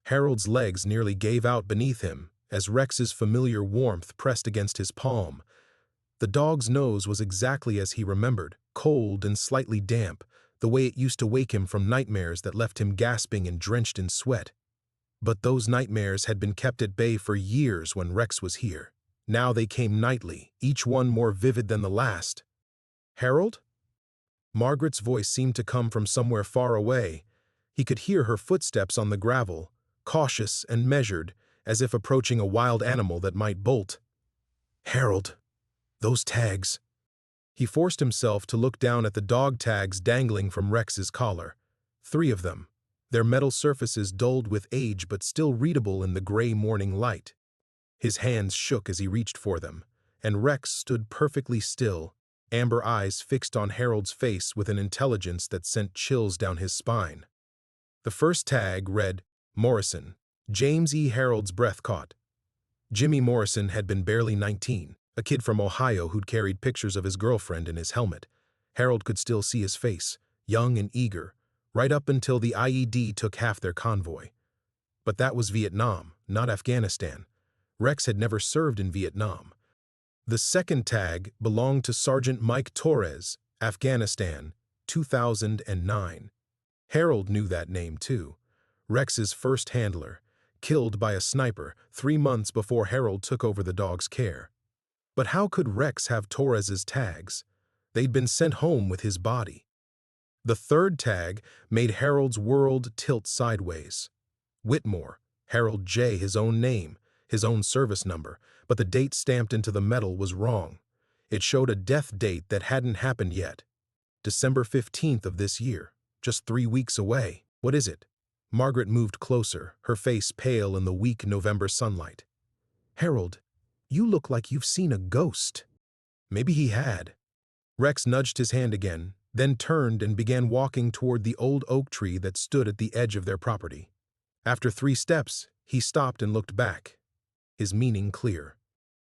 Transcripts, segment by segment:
Harold's legs nearly gave out beneath him as Rex's familiar warmth pressed against his palm. The dog's nose was exactly as he remembered, cold and slightly damp, the way it used to wake him from nightmares that left him gasping and drenched in sweat. But those nightmares had been kept at bay for years when Rex was here. Now they came nightly, each one more vivid than the last. "Harold?" Margaret's voice seemed to come from somewhere far away. He could hear her footsteps on the gravel, cautious and measured, as if approaching a wild animal that might bolt. "Harold, those tags." He forced himself to look down at the dog tags dangling from Rex's collar. 3 of them, their metal surfaces dulled with age but still readable in the gray morning light. His hands shook as he reached for them, and Rex stood perfectly still, amber eyes fixed on Harold's face with an intelligence that sent chills down his spine. The first tag read, Morrison. James E. Harold's breath caught. Jimmy Morrison had been barely 19, a kid from Ohio who'd carried pictures of his girlfriend in his helmet. Harold could still see his face, young and eager, right up until the IED took half their convoy. But that was Vietnam, not Afghanistan. Rex had never served in Vietnam. The second tag belonged to Sergeant Mike Torres, Afghanistan, 2009. Harold knew that name too. Rex's first handler, killed by a sniper 3 months before Harold took over the dog's care. But how could Rex have Torres's tags? They'd been sent home with his body. The third tag made Harold's world tilt sideways. Whitmore, Harold J., his own name, his own service number, but the date stamped into the metal was wrong. It showed a death date that hadn't happened yet. December 15th of this year, just 3 weeks away. What is it? Margaret moved closer, her face pale in the weak November sunlight. "Harold, you look like you've seen a ghost." Maybe he had. Rex nudged his hand again, then turned and began walking toward the old oak tree that stood at the edge of their property. After 3 steps, he stopped and looked back, his meaning clear.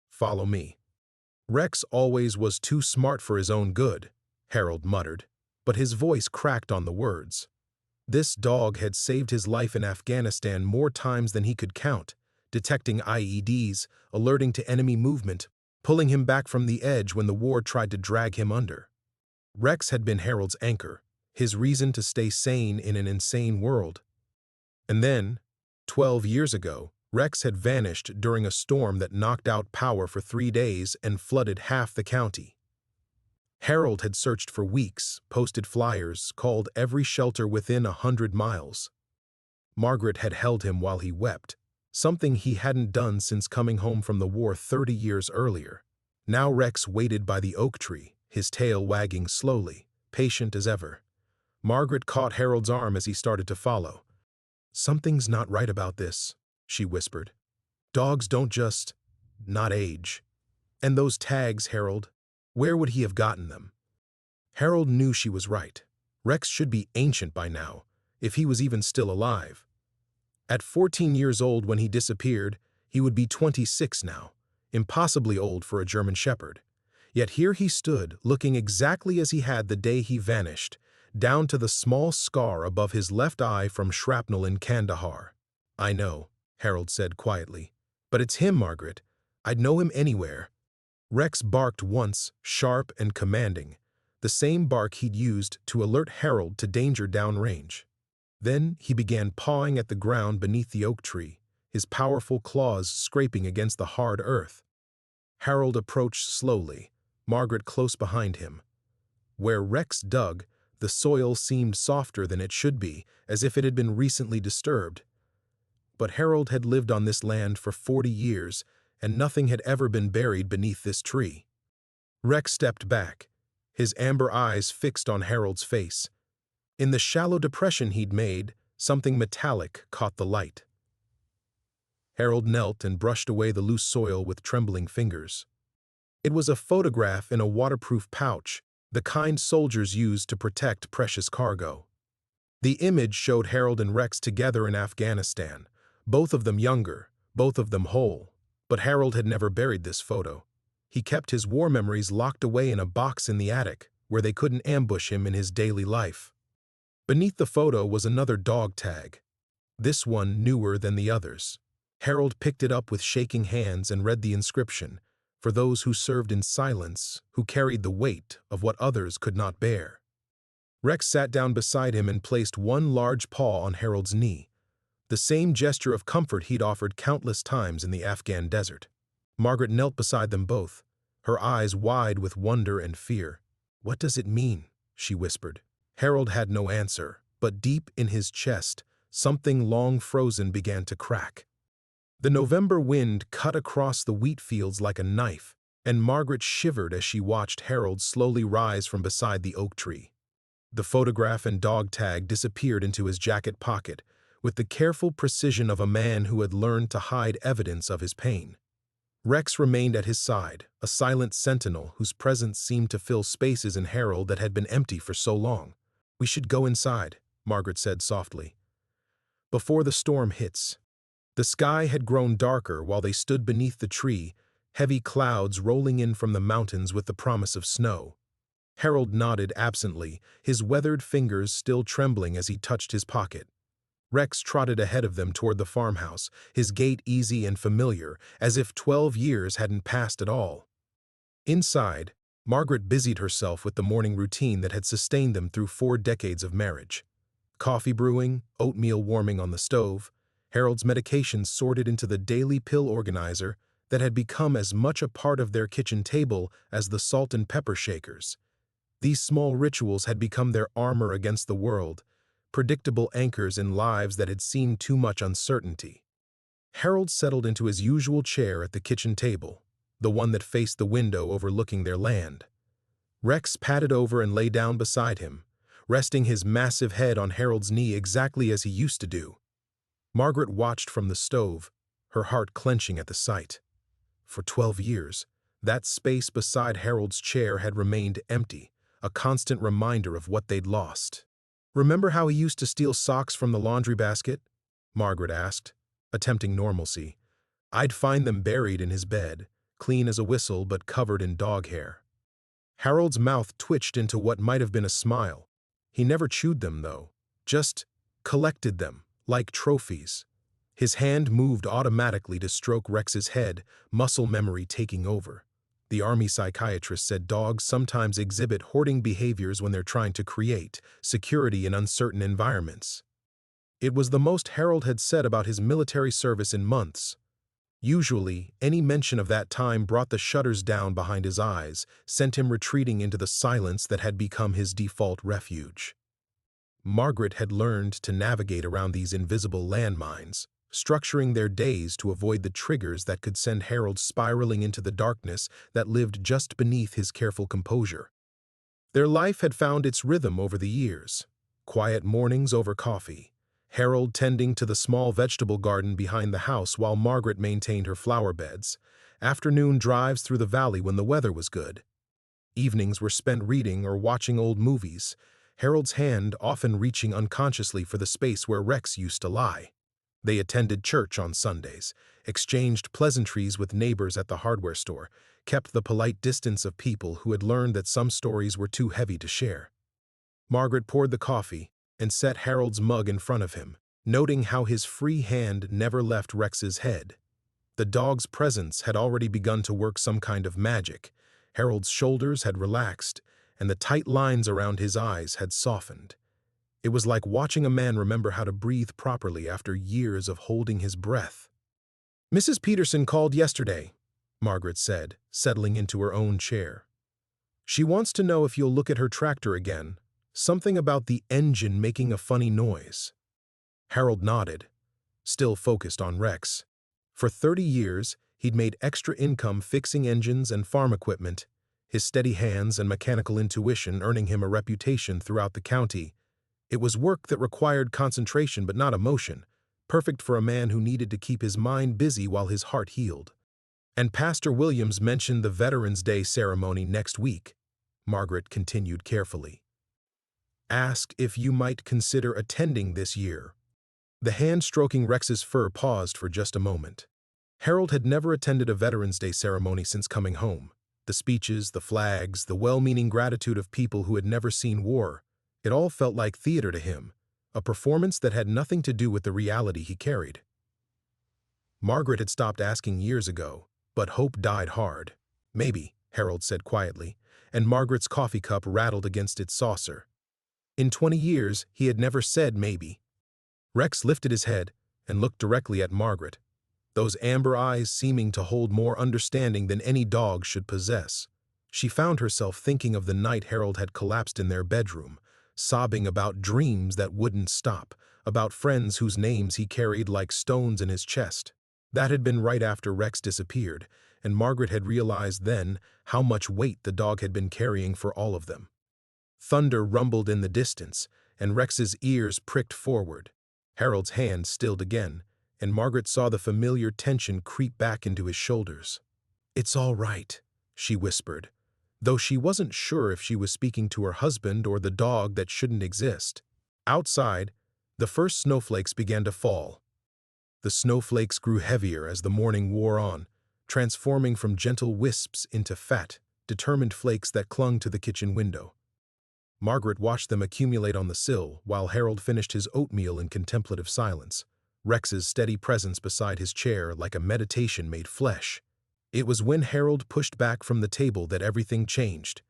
"Follow me." Rex always was too smart for his own good, Harold muttered, but his voice cracked on the words. This dog had saved his life in Afghanistan more times than he could count, detecting IEDs, alerting to enemy movement, pulling him back from the edge when the war tried to drag him under. Rex had been Harold's anchor, his reason to stay sane in an insane world. And then, 12 years ago, Rex had vanished during a storm that knocked out power for 3 days and flooded half the county. Harold had searched for weeks, posted flyers, called every shelter within 100 miles. Margaret had held him while he wept, something he hadn't done since coming home from the war 30 years earlier. Now Rex waited by the oak tree, his tail wagging slowly, patient as ever. Margaret caught Harold's arm as he started to follow. "Something's not right about this," she whispered. "Dogs don't just not age. And those tags, Harold, where would he have gotten them?" Harold knew she was right. Rex should be ancient by now, if he was even still alive. At 14 years old when he disappeared, he would be 26 now, impossibly old for a German Shepherd. Yet here he stood, looking exactly as he had the day he vanished, down to the small scar above his left eye from shrapnel in Kandahar. "I know," Harold said quietly, "but it's him, Margaret. I'd know him anywhere." Rex barked once, sharp and commanding, the same bark he'd used to alert Harold to danger downrange. Then he began pawing at the ground beneath the oak tree, his powerful claws scraping against the hard earth. Harold approached slowly, Margaret close behind him. Where Rex dug, the soil seemed softer than it should be, as if it had been recently disturbed. But Harold had lived on this land for 40 years, and nothing had ever been buried beneath this tree. Rex stepped back, his amber eyes fixed on Harold's face. In the shallow depression he'd made, something metallic caught the light. Harold knelt and brushed away the loose soil with trembling fingers. It was a photograph in a waterproof pouch, the kind soldiers used to protect precious cargo. The image showed Harold and Rex together in Afghanistan, both of them younger, both of them whole. But Harold had never buried this photo. He kept his war memories locked away in a box in the attic, where they couldn't ambush him in his daily life. Beneath the photo was another dog tag. this one newer than the others. Harold picked it up with shaking hands and read the inscription, "For those who served in silence, who carried the weight of what others could not bear." Rex sat down beside him and placed one large paw on Harold's knee, the same gesture of comfort he'd offered countless times in the Afghan desert. Margaret knelt beside them both, her eyes wide with wonder and fear. "What does it mean?" she whispered. Harold had no answer, but deep in his chest, something long frozen began to crack. The November wind cut across the wheat fields like a knife, and Margaret shivered as she watched Harold slowly rise from beside the oak tree. The photograph and dog tag disappeared into his jacket pocket, with the careful precision of a man who had learned to hide evidence of his pain. Rex remained at his side, a silent sentinel whose presence seemed to fill spaces in Harold that had been empty for so long. "We should go inside," Margaret said softly. "Before the storm hits." The sky had grown darker while they stood beneath the tree, heavy clouds rolling in from the mountains with the promise of snow. Harold nodded absently, his weathered fingers still trembling as he touched his pocket. Rex trotted ahead of them toward the farmhouse, his gait easy and familiar, as if 12 years hadn't passed at all. Inside, Margaret busied herself with the morning routine that had sustained them through 4 decades of marriage. Coffee brewing, oatmeal warming on the stove, Harold's medications sorted into the daily pill organizer that had become as much a part of their kitchen table as the salt and pepper shakers. These small rituals had become their armor against the world, predictable anchors in lives that had seen too much uncertainty. Harold settled into his usual chair at the kitchen table, the one that faced the window overlooking their land. Rex padded over and lay down beside him, resting his massive head on Harold's knee exactly as he used to do. Margaret watched from the stove, her heart clenching at the sight. For 12 years, that space beside Harold's chair had remained empty, a constant reminder of what they'd lost. "Remember how he used to steal socks from the laundry basket?" Margaret asked, attempting normalcy. "I'd find them buried in his bed, clean as a whistle but covered in dog hair." Harold's mouth twitched into what might have been a smile. He never chewed them, though, just collected them, like trophies. His hand moved automatically to stroke Rex's head, muscle memory taking over. The army psychiatrist said dogs sometimes exhibit hoarding behaviors when they're trying to create security in uncertain environments. It was the most Harold had said about his military service in months. Usually, any mention of that time brought the shutters down behind his eyes, sent him retreating into the silence that had become his default refuge. Margaret had learned to navigate around these invisible landmines, structuring their days to avoid the triggers that could send Harold spiraling into the darkness that lived just beneath his careful composure. Their life had found its rhythm over the years. Quiet mornings over coffee, Harold tending to the small vegetable garden behind the house while Margaret maintained her flower beds, afternoon drives through the valley when the weather was good. Evenings were spent reading or watching old movies, Harold's hand often reaching unconsciously for the space where Rex used to lie. They attended church on Sundays, exchanged pleasantries with neighbors at the hardware store, kept the polite distance of people who had learned that some stories were too heavy to share. Margaret poured the coffee and set Harold's mug in front of him, noting how his free hand never left Rex's head. The dog's presence had already begun to work some kind of magic. Harold's shoulders had relaxed, and the tight lines around his eyes had softened. It was like watching a man remember how to breathe properly after years of holding his breath. "Mrs. Peterson called yesterday," Margaret said, settling into her own chair. "She wants to know if you'll look at her tractor again. Something about the engine making a funny noise." Harold nodded, still focused on Rex. For 30 years, he'd made extra income fixing engines and farm equipment, his steady hands and mechanical intuition earning him a reputation throughout the county. It was work that required concentration but not emotion, perfect for a man who needed to keep his mind busy while his heart healed. "And Pastor Williams mentioned the Veterans Day ceremony next week," Margaret continued carefully. "Ask if you might consider attending this year." The hand stroking Rex's fur paused for just a moment. Harold had never attended a Veterans Day ceremony since coming home. The speeches, the flags, the well-meaning gratitude of people who had never seen war, it all felt like theater to him, a performance that had nothing to do with the reality he carried. Margaret had stopped asking years ago, but hope died hard. "Maybe," Harold said quietly, and Margaret's coffee cup rattled against its saucer. In 20 years, he had never said maybe. Rex lifted his head and looked directly at Margaret, those amber eyes seeming to hold more understanding than any dog should possess. She found herself thinking of the night Harold had collapsed in their bedroom, sobbing about dreams that wouldn't stop, about friends whose names he carried like stones in his chest. That had been right after Rex disappeared, and Margaret had realized then how much weight the dog had been carrying for all of them. Thunder rumbled in the distance, and Rex's ears pricked forward. Harold's hand stilled again, and Margaret saw the familiar tension creep back into his shoulders. "It's all right," she whispered, though she wasn't sure if she was speaking to her husband or the dog that shouldn't exist. Outside, the first snowflakes began to fall. The snowflakes grew heavier as the morning wore on, transforming from gentle wisps into fat, determined flakes that clung to the kitchen window. Margaret watched them accumulate on the sill while Harold finished his oatmeal in contemplative silence, Rex's steady presence beside his chair like a meditation made flesh. It was when Harold pushed back from the table that everything changed.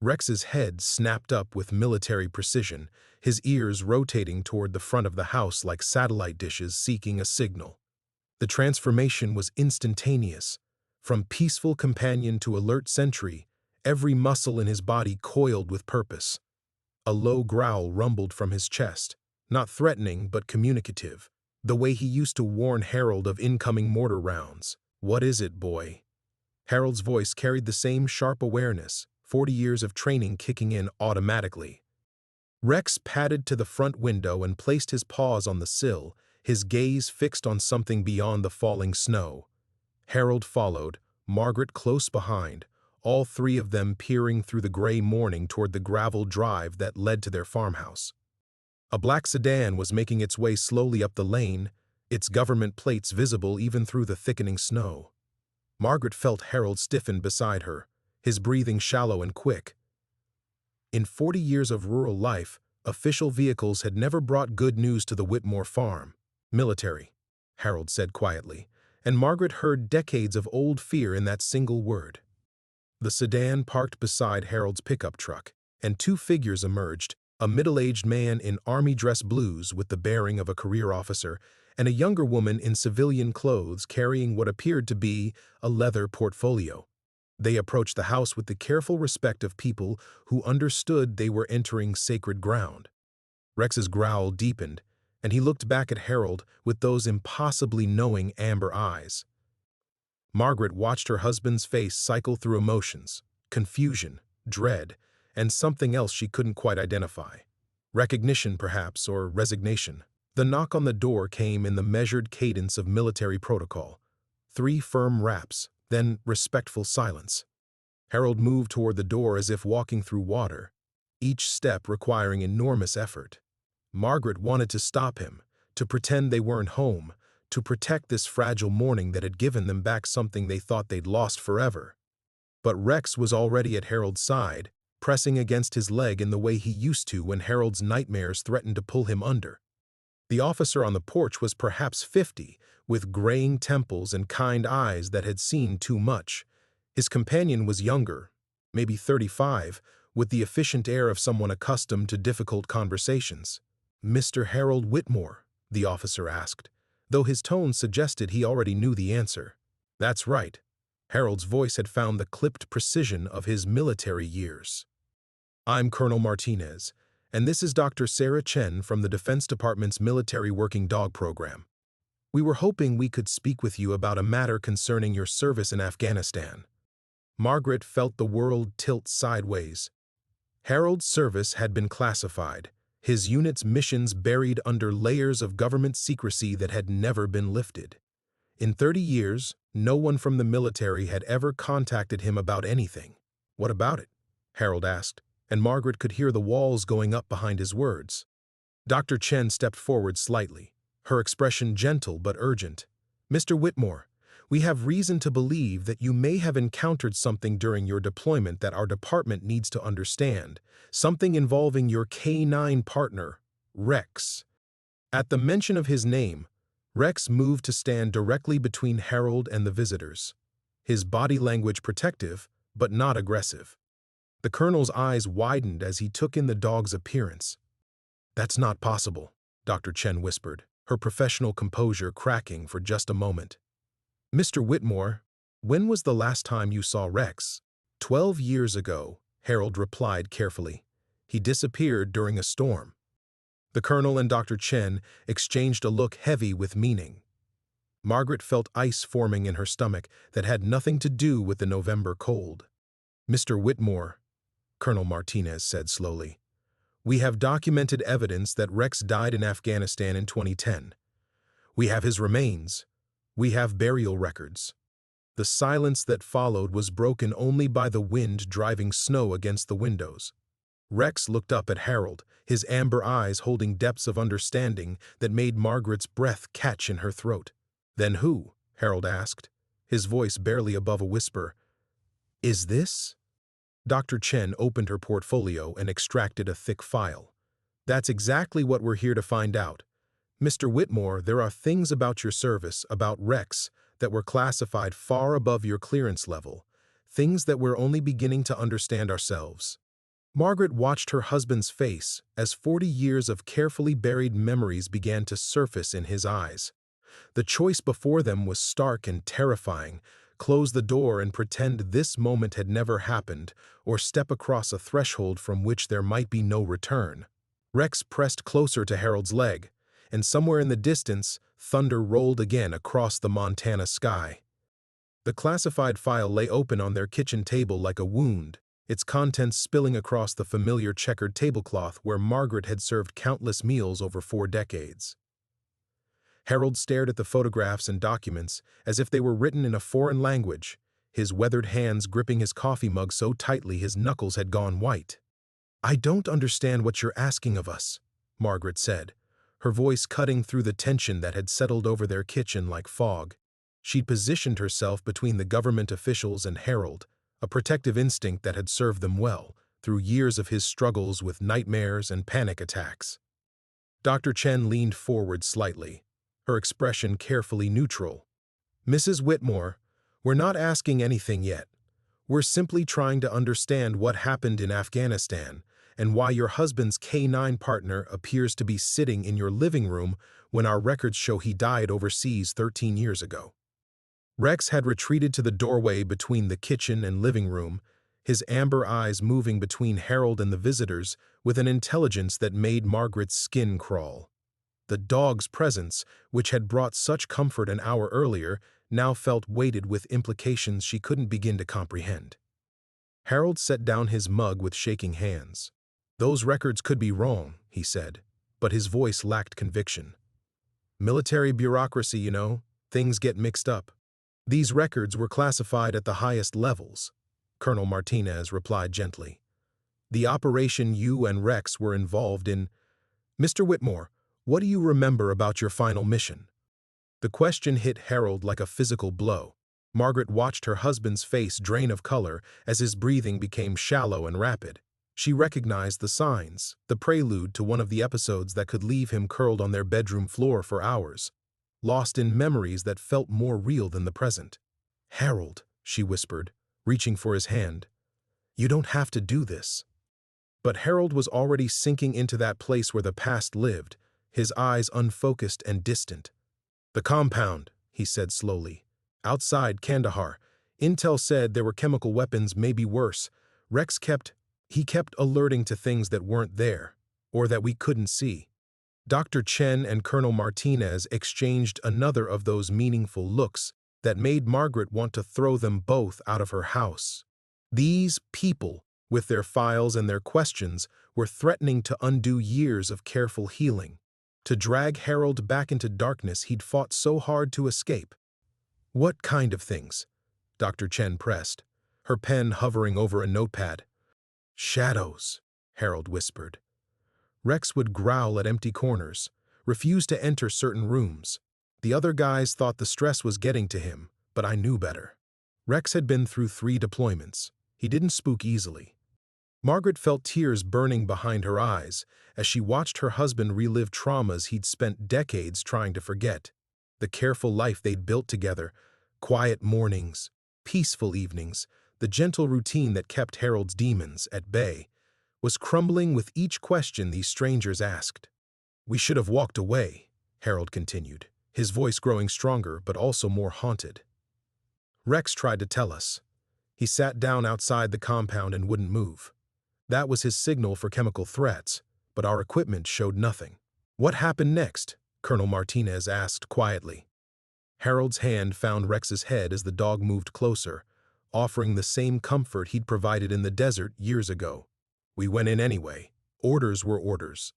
Rex's head snapped up with military precision, his ears rotating toward the front of the house like satellite dishes seeking a signal. The transformation was instantaneous. From peaceful companion to alert sentry, every muscle in his body coiled with purpose. A low growl rumbled from his chest, not threatening but communicative, the way he used to warn Harold of incoming mortar rounds. "What is it, boy?" Harold's voice carried the same sharp awareness, 40 years of training kicking in automatically. Rex padded to the front window and placed his paws on the sill, his gaze fixed on something beyond the falling snow. Harold followed, Margaret close behind, all three of them peering through the gray morning toward the gravel drive that led to their farmhouse. A black sedan was making its way slowly up the lane, its government plates visible even through the thickening snow. Margaret felt Harold stiffen beside her, his breathing shallow and quick. In 40 years of rural life, official vehicles had never brought good news to the Whitmore farm. "Military," Harold said quietly, and Margaret heard decades of old fear in that single word. The sedan parked beside Harold's pickup truck, and two figures emerged, a middle-aged man in army dress blues with the bearing of a career officer, and a younger woman in civilian clothes carrying what appeared to be a leather portfolio. They approached the house with the careful respect of people who understood they were entering sacred ground. Rex's growl deepened, and he looked back at Harold with those impossibly knowing amber eyes. Margaret watched her husband's face cycle through emotions, confusion, dread, and something else she couldn't quite identify. Recognition, perhaps, or resignation. The knock on the door came in the measured cadence of military protocol. 3 firm raps, then respectful silence. Harold moved toward the door as if walking through water, each step requiring enormous effort. Margaret wanted to stop him, to pretend they weren't home, to protect this fragile morning that had given them back something they thought they'd lost forever. But Rex was already at Harold's side, pressing against his leg in the way he used to when Harold's nightmares threatened to pull him under. The officer on the porch was perhaps 50, with graying temples and kind eyes that had seen too much. His companion was younger, maybe 35, with the efficient air of someone accustomed to difficult conversations. "Mr. Harold Whitmore?" the officer asked, though his tone suggested he already knew the answer. "That's right." Harold's voice had found the clipped precision of his military years. "I'm Colonel Martinez, and this is Dr. Sarah Chen from the Defense Department's Military Working Dog Program. We were hoping we could speak with you about a matter concerning your service in Afghanistan." Margaret felt the world tilt sideways. Harold's service had been classified, his unit's missions buried under layers of government secrecy that had never been lifted. In 30 years, no one from the military had ever contacted him about anything. "What about it?" Harold asked, and Margaret could hear the walls going up behind his words. Dr. Chen stepped forward slightly, her expression gentle but urgent. "Mr. Whitmore, we have reason to believe that you may have encountered something during your deployment that our department needs to understand, something involving your K-9 partner, Rex. At the mention of his name, Rex moved to stand directly between Harold and the visitors, his body language protective, but not aggressive. The colonel's eyes widened as he took in the dog's appearance. "That's not possible," Dr. Chen whispered, her professional composure cracking for just a moment. "Mr. Whitmore, when was the last time you saw Rex?" 12 years ago, Harold replied carefully. "He disappeared during a storm." The colonel and Dr. Chen exchanged a look heavy with meaning. Margaret felt ice forming in her stomach that had nothing to do with the November cold. "Mr. Whitmore," Colonel Martinez said slowly, "we have documented evidence that Rex died in Afghanistan in 2010. We have his remains. We have burial records." The silence that followed was broken only by the wind driving snow against the windows. Rex looked up at Harold, his amber eyes holding depths of understanding that made Margaret's breath catch in her throat. "Then who?" Harold asked, his voice barely above a whisper. "Is this?" Dr. Chen opened her portfolio and extracted a thick file. "That's exactly what we're here to find out. Mr. Whitmore, there are things about your service, about Rex, that were classified far above your clearance level, things that we're only beginning to understand ourselves." Margaret watched her husband's face as 40 years of carefully buried memories began to surface in his eyes. The choice before them was stark and terrifying: close the door and pretend this moment had never happened, or step across a threshold from which there might be no return. Rex pressed closer to Harold's leg, and somewhere in the distance, thunder rolled again across the Montana sky. The classified file lay open on their kitchen table like a wound, its contents spilling across the familiar checkered tablecloth where Margaret had served countless meals over 4 decades. Harold stared at the photographs and documents as if they were written in a foreign language, his weathered hands gripping his coffee mug so tightly his knuckles had gone white. "I don't understand what you're asking of us," Margaret said, her voice cutting through the tension that had settled over their kitchen like fog. She'd positioned herself between the government officials and Harold, a protective instinct that had served them well through years of his struggles with nightmares and panic attacks. Dr. Chen leaned forward slightly, her expression carefully neutral. "Mrs. Whitmore, we're not asking anything yet. We're simply trying to understand what happened in Afghanistan and why your husband's K9 partner appears to be sitting in your living room when our records show he died overseas 13 years ago." Rex had retreated to the doorway between the kitchen and living room, his amber eyes moving between Harold and the visitors with an intelligence that made Margaret's skin crawl. The dog's presence, which had brought such comfort an hour earlier, now felt weighted with implications she couldn't begin to comprehend. Harold set down his mug with shaking hands. "Those records could be wrong," he said, but his voice lacked conviction. "Military bureaucracy, you know, things get mixed up." "These records were classified at the highest levels," Colonel Martinez replied gently. "The operation you and Rex were involved in. Mr. Whitmore, what do you remember about your final mission?" The question hit Harold like a physical blow. Margaret watched her husband's face drain of color as his breathing became shallow and rapid. She recognized the signs, the prelude to one of the episodes that could leave him curled on their bedroom floor for hours, lost in memories that felt more real than the present. "Harold," she whispered, reaching for his hand, "you don't have to do this." But Harold was already sinking into that place where the past lived, his eyes unfocused and distant. "The compound," he said slowly. "Outside Kandahar. Intel said there were chemical weapons, maybe worse. Rex kept alerting to things that weren't there, or that we couldn't see." Dr. Chen and Colonel Martinez exchanged another of those meaningful looks that made Margaret want to throw them both out of her house. These people, with their files and their questions, were threatening to undo years of careful healing, to drag Harold back into darkness he'd fought so hard to escape. "What kind of things?" Dr. Chen pressed, her pen hovering over a notepad. "Shadows," Harold whispered. Rex would growl at empty corners, refuse to enter certain rooms. The other guys thought the stress was getting to him, but I knew better. Rex had been through 3 deployments. He didn't spook easily. Margaret felt tears burning behind her eyes as she watched her husband relive traumas he'd spent decades trying to forget. The careful life they'd built together, quiet mornings, peaceful evenings, the gentle routine that kept Harold's demons at bay, was crumbling with each question these strangers asked. "We should have walked away," Harold continued, his voice growing stronger but also more haunted. "Rex tried to tell us. He sat down outside the compound and wouldn't move. That was his signal for chemical threats, but our equipment showed nothing." "What happened next?" Colonel Martinez asked quietly. Harold's hand found Rex's head as the dog moved closer, offering the same comfort he'd provided in the desert years ago. "We went in anyway. Orders were orders.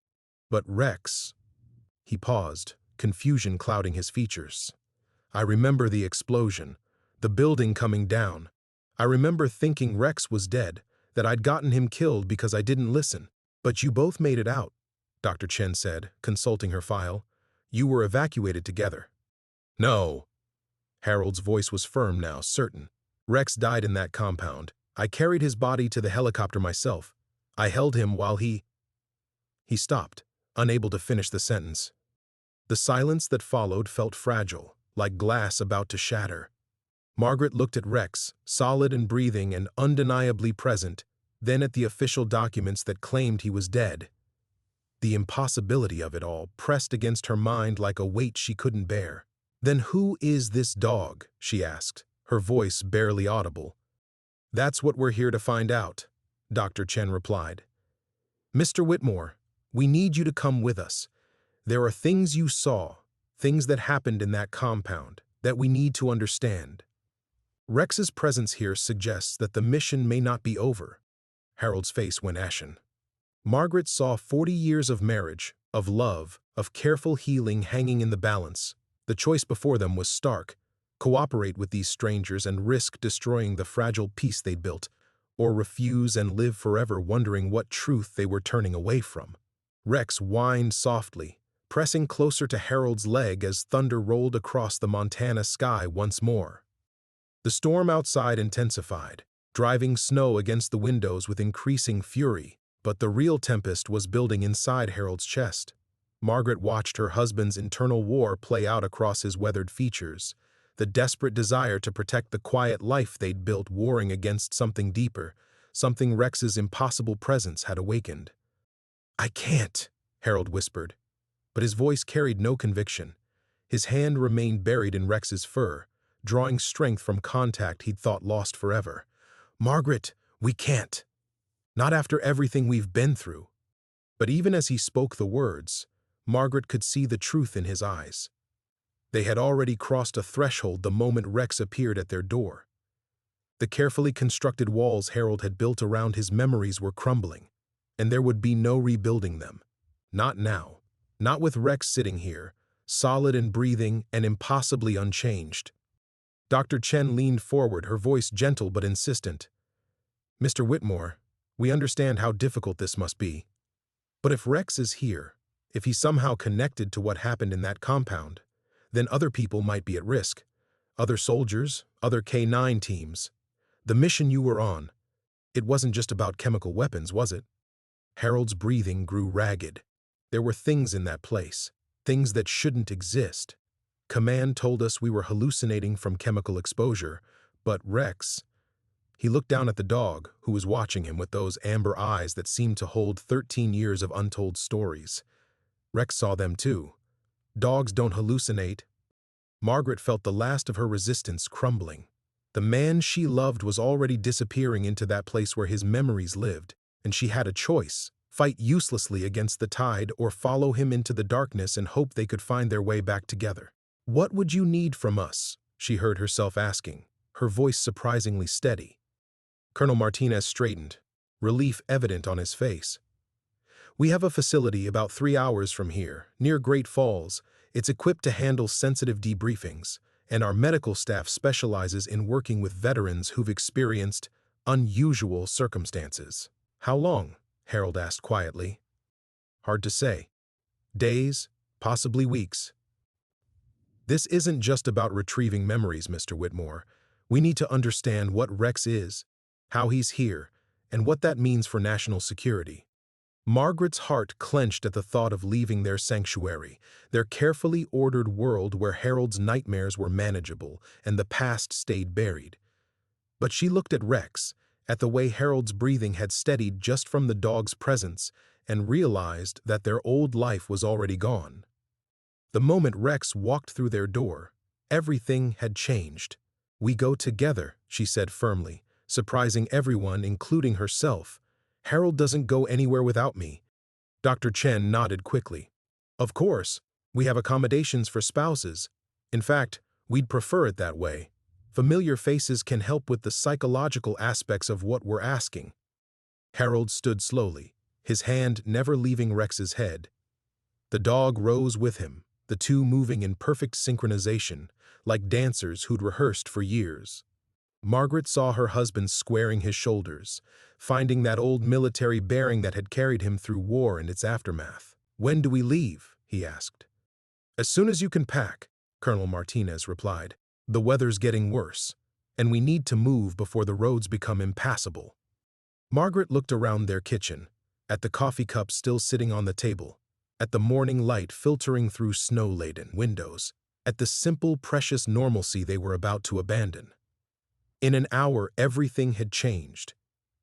But Rex—" He paused, confusion clouding his features. "I remember the explosion, the building coming down. I remember thinking Rex was dead, that I'd gotten him killed because I didn't listen. But you both made it out," Dr. Chen said, consulting her file. "You were evacuated together." "No." Harold's voice was firm now, certain. "Rex died in that compound. I carried his body to the helicopter myself. I held him while he—" He stopped, unable to finish the sentence. The silence that followed felt fragile, like glass about to shatter. Margaret looked at Rex, solid and breathing and undeniably present, then at the official documents that claimed he was dead. The impossibility of it all pressed against her mind like a weight she couldn't bear. "Then who is this dog?" she asked, her voice barely audible. "That's what we're here to find out," Dr. Chen replied. "Mr. Whitmore, we need you to come with us. There are things you saw, things that happened in that compound, that we need to understand. Rex's presence here suggests that the mission may not be over." Harold's face went ashen. Margaret saw 40 years of marriage, of love, of careful healing hanging in the balance. The choice before them was stark: cooperate with these strangers and risk destroying the fragile peace they'd built, or refuse and live forever wondering what truth they were turning away from. Rex whined softly, pressing closer to Harold's leg as thunder rolled across the Montana sky once more. The storm outside intensified, driving snow against the windows with increasing fury, but the real tempest was building inside Harold's chest. Margaret watched her husband's internal war play out across his weathered features, the desperate desire to protect the quiet life they'd built warring against something deeper, something Rex's impossible presence had awakened. "I can't," Harold whispered, but his voice carried no conviction. His hand remained buried in Rex's fur, drawing strength from contact he'd thought lost forever. "Margaret, we can't. Not after everything we've been through." But even as he spoke the words, Margaret could see the truth in his eyes. They had already crossed a threshold the moment Rex appeared at their door. The carefully constructed walls Harold had built around his memories were crumbling, and there would be no rebuilding them. Not now. Not with Rex sitting here, solid and breathing and impossibly unchanged. Dr. Chen leaned forward, her voice gentle but insistent. "Mr. Whitmore, we understand how difficult this must be. But if Rex is here, if he's somehow connected to what happened in that compound, then other people might be at risk. Other soldiers, other K-9 teams. The mission you were on, it wasn't just about chemical weapons, was it?" Harold's breathing grew ragged. There were things in that place, things that shouldn't exist. Command told us we were hallucinating from chemical exposure, but Rex— He looked down at the dog, who was watching him with those amber eyes that seemed to hold 13 years of untold stories. Rex saw them too. Dogs don't hallucinate. Margaret felt the last of her resistance crumbling. The man she loved was already disappearing into that place where his memories lived, and she had a choice: fight uselessly against the tide or follow him into the darkness and hope they could find their way back together. "What would you need from us?" she heard herself asking, her voice surprisingly steady. Colonel Martinez straightened, relief evident on his face. "We have a facility about 3 hours from here, near Great Falls. It's equipped to handle sensitive debriefings, and our medical staff specializes in working with veterans who've experienced unusual circumstances." "How long?" Harold asked quietly. "Hard to say. Days, possibly weeks." "This isn't just about retrieving memories, Mr. Whitmore. We need to understand what Rex is, how he's here, and what that means for national security. Margaret's heart clenched at the thought of leaving their sanctuary, their carefully ordered world where Harold's nightmares were manageable and the past stayed buried. But she looked at Rex, at the way Harold's breathing had steadied just from the dog's presence, and realized that their old life was already gone. The moment Rex walked through their door, everything had changed. "We go together," she said firmly, surprising everyone, including herself. "Harold doesn't go anywhere without me." Dr. Chen nodded quickly. "Of course, we have accommodations for spouses. In fact, we'd prefer it that way. Familiar faces can help with the psychological aspects of what we're asking." Harold stood slowly, his hand never leaving Rex's head. The dog rose with him, the two moving in perfect synchronization, like dancers who'd rehearsed for years. Margaret saw her husband squaring his shoulders, finding that old military bearing that had carried him through war and its aftermath. "When do we leave?" he asked. "As soon as you can pack," Colonel Martinez replied. "The weather's getting worse, and we need to move before the roads become impassable." Margaret looked around their kitchen, at the coffee cup still sitting on the table, at the morning light filtering through snow-laden windows, at the simple, precious normalcy they were about to abandon. In an hour, everything had changed.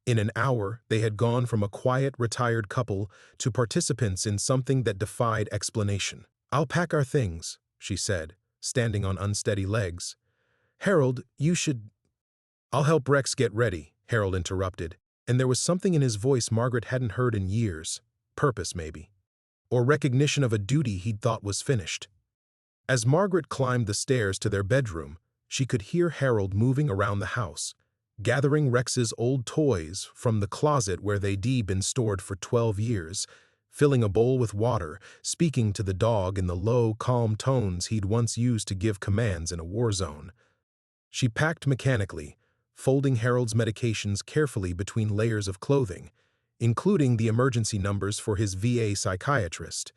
In an hour, they had gone from a quiet, retired couple to participants in something that defied explanation. "I'll pack our things," she said, standing on unsteady legs. "Harold, you should—" "I'll help Rex get ready," Harold interrupted, and there was something in his voice Margaret hadn't heard in years. Purpose, maybe. Or recognition of a duty he'd thought was finished. As Margaret climbed the stairs to their bedroom, she could hear Harold moving around the house, gathering Rex's old toys from the closet where they'd been stored for 12 years, filling a bowl with water, speaking to the dog in the low, calm tones he'd once used to give commands in a war zone. She packed mechanically, folding Harold's medications carefully between layers of clothing, including the emergency numbers for his VA psychiatrist.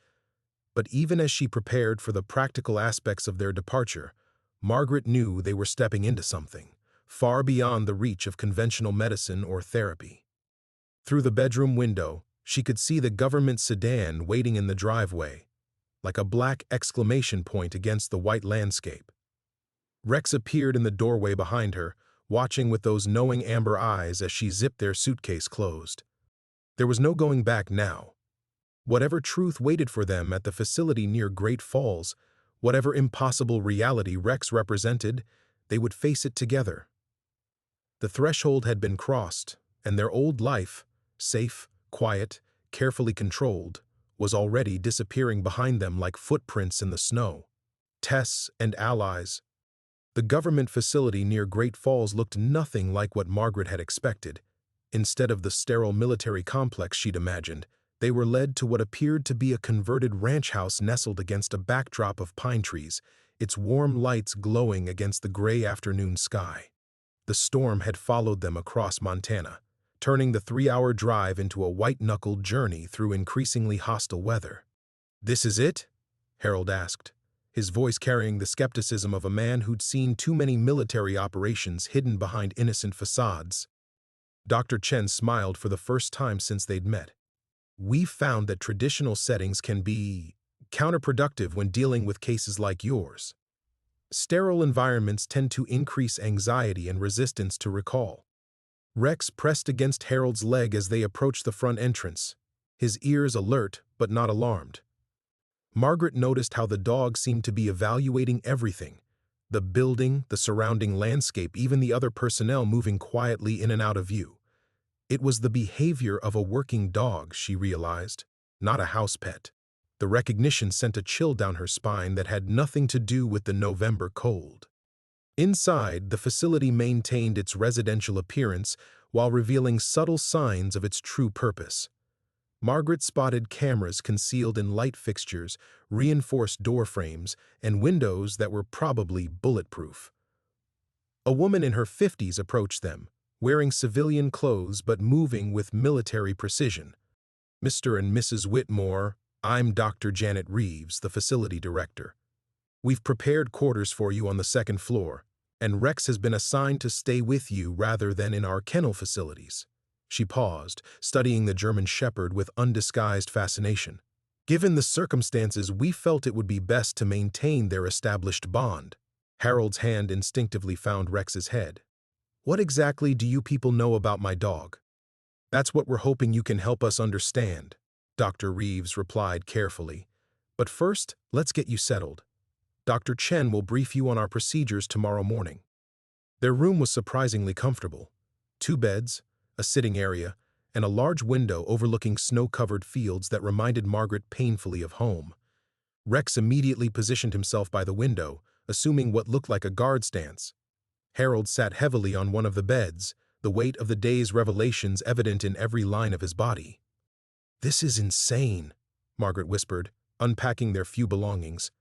But even as she prepared for the practical aspects of their departure, Margaret knew they were stepping into something far beyond the reach of conventional medicine or therapy. Through the bedroom window, she could see the government sedan waiting in the driveway, like a black exclamation point against the white landscape. Rex appeared in the doorway behind her, watching with those knowing amber eyes as she zipped their suitcase closed. There was no going back now. Whatever truth waited for them at the facility near Great Falls, whatever impossible reality Rex represented, they would face it together. The threshold had been crossed, and their old life, safe, quiet, carefully controlled, was already disappearing behind them like footprints in the snow. Tess and allies. The government facility near Great Falls looked nothing like what Margaret had expected. Instead of the sterile military complex she'd imagined, they were led to what appeared to be a converted ranch house nestled against a backdrop of pine trees, its warm lights glowing against the gray afternoon sky. The storm had followed them across Montana, turning the 3-hour drive into a white-knuckled journey through increasingly hostile weather. "This is it?" Harold asked, his voice carrying the skepticism of a man who'd seen too many military operations hidden behind innocent facades. Dr. Chen smiled for the first time since they'd met. "We've found that traditional settings can be counterproductive when dealing with cases like yours. Sterile environments tend to increase anxiety and resistance to recall." Rex pressed against Harold's leg as they approached the front entrance, his ears alert but not alarmed. Margaret noticed how the dog seemed to be evaluating everything, the building, the surrounding landscape, even the other personnel moving quietly in and out of view. It was the behavior of a working dog, she realized, not a house pet. The recognition sent a chill down her spine that had nothing to do with the November cold. Inside, the facility maintained its residential appearance while revealing subtle signs of its true purpose. Margaret spotted cameras concealed in light fixtures, reinforced door frames, and windows that were probably bulletproof. A woman in her 50s approached them, wearing civilian clothes but moving with military precision. "Mr. and Mrs. Whitmore, I'm Dr. Janet Reeves, the facility director. We've prepared quarters for you on the 2nd floor, and Rex has been assigned to stay with you rather than in our kennel facilities." She paused, studying the German shepherd with undisguised fascination. Given the circumstances, we felt it would be best to maintain their established bond. Harold's hand instinctively found Rex's head. What exactly do you people know about my dog? That's what we're hoping you can help us understand, Dr. Reeves replied carefully. But first, let's get you settled. Dr. Chen will brief you on our procedures tomorrow morning. Their room was surprisingly comfortable. 2 beds, a sitting area, and a large window overlooking snow-covered fields that reminded Margaret painfully of home. Rex immediately positioned himself by the window, assuming what looked like a guard stance. Harold sat heavily on one of the beds, the weight of the day's revelations evident in every line of his body. "This is insane," Margaret whispered, unpacking their few belongings.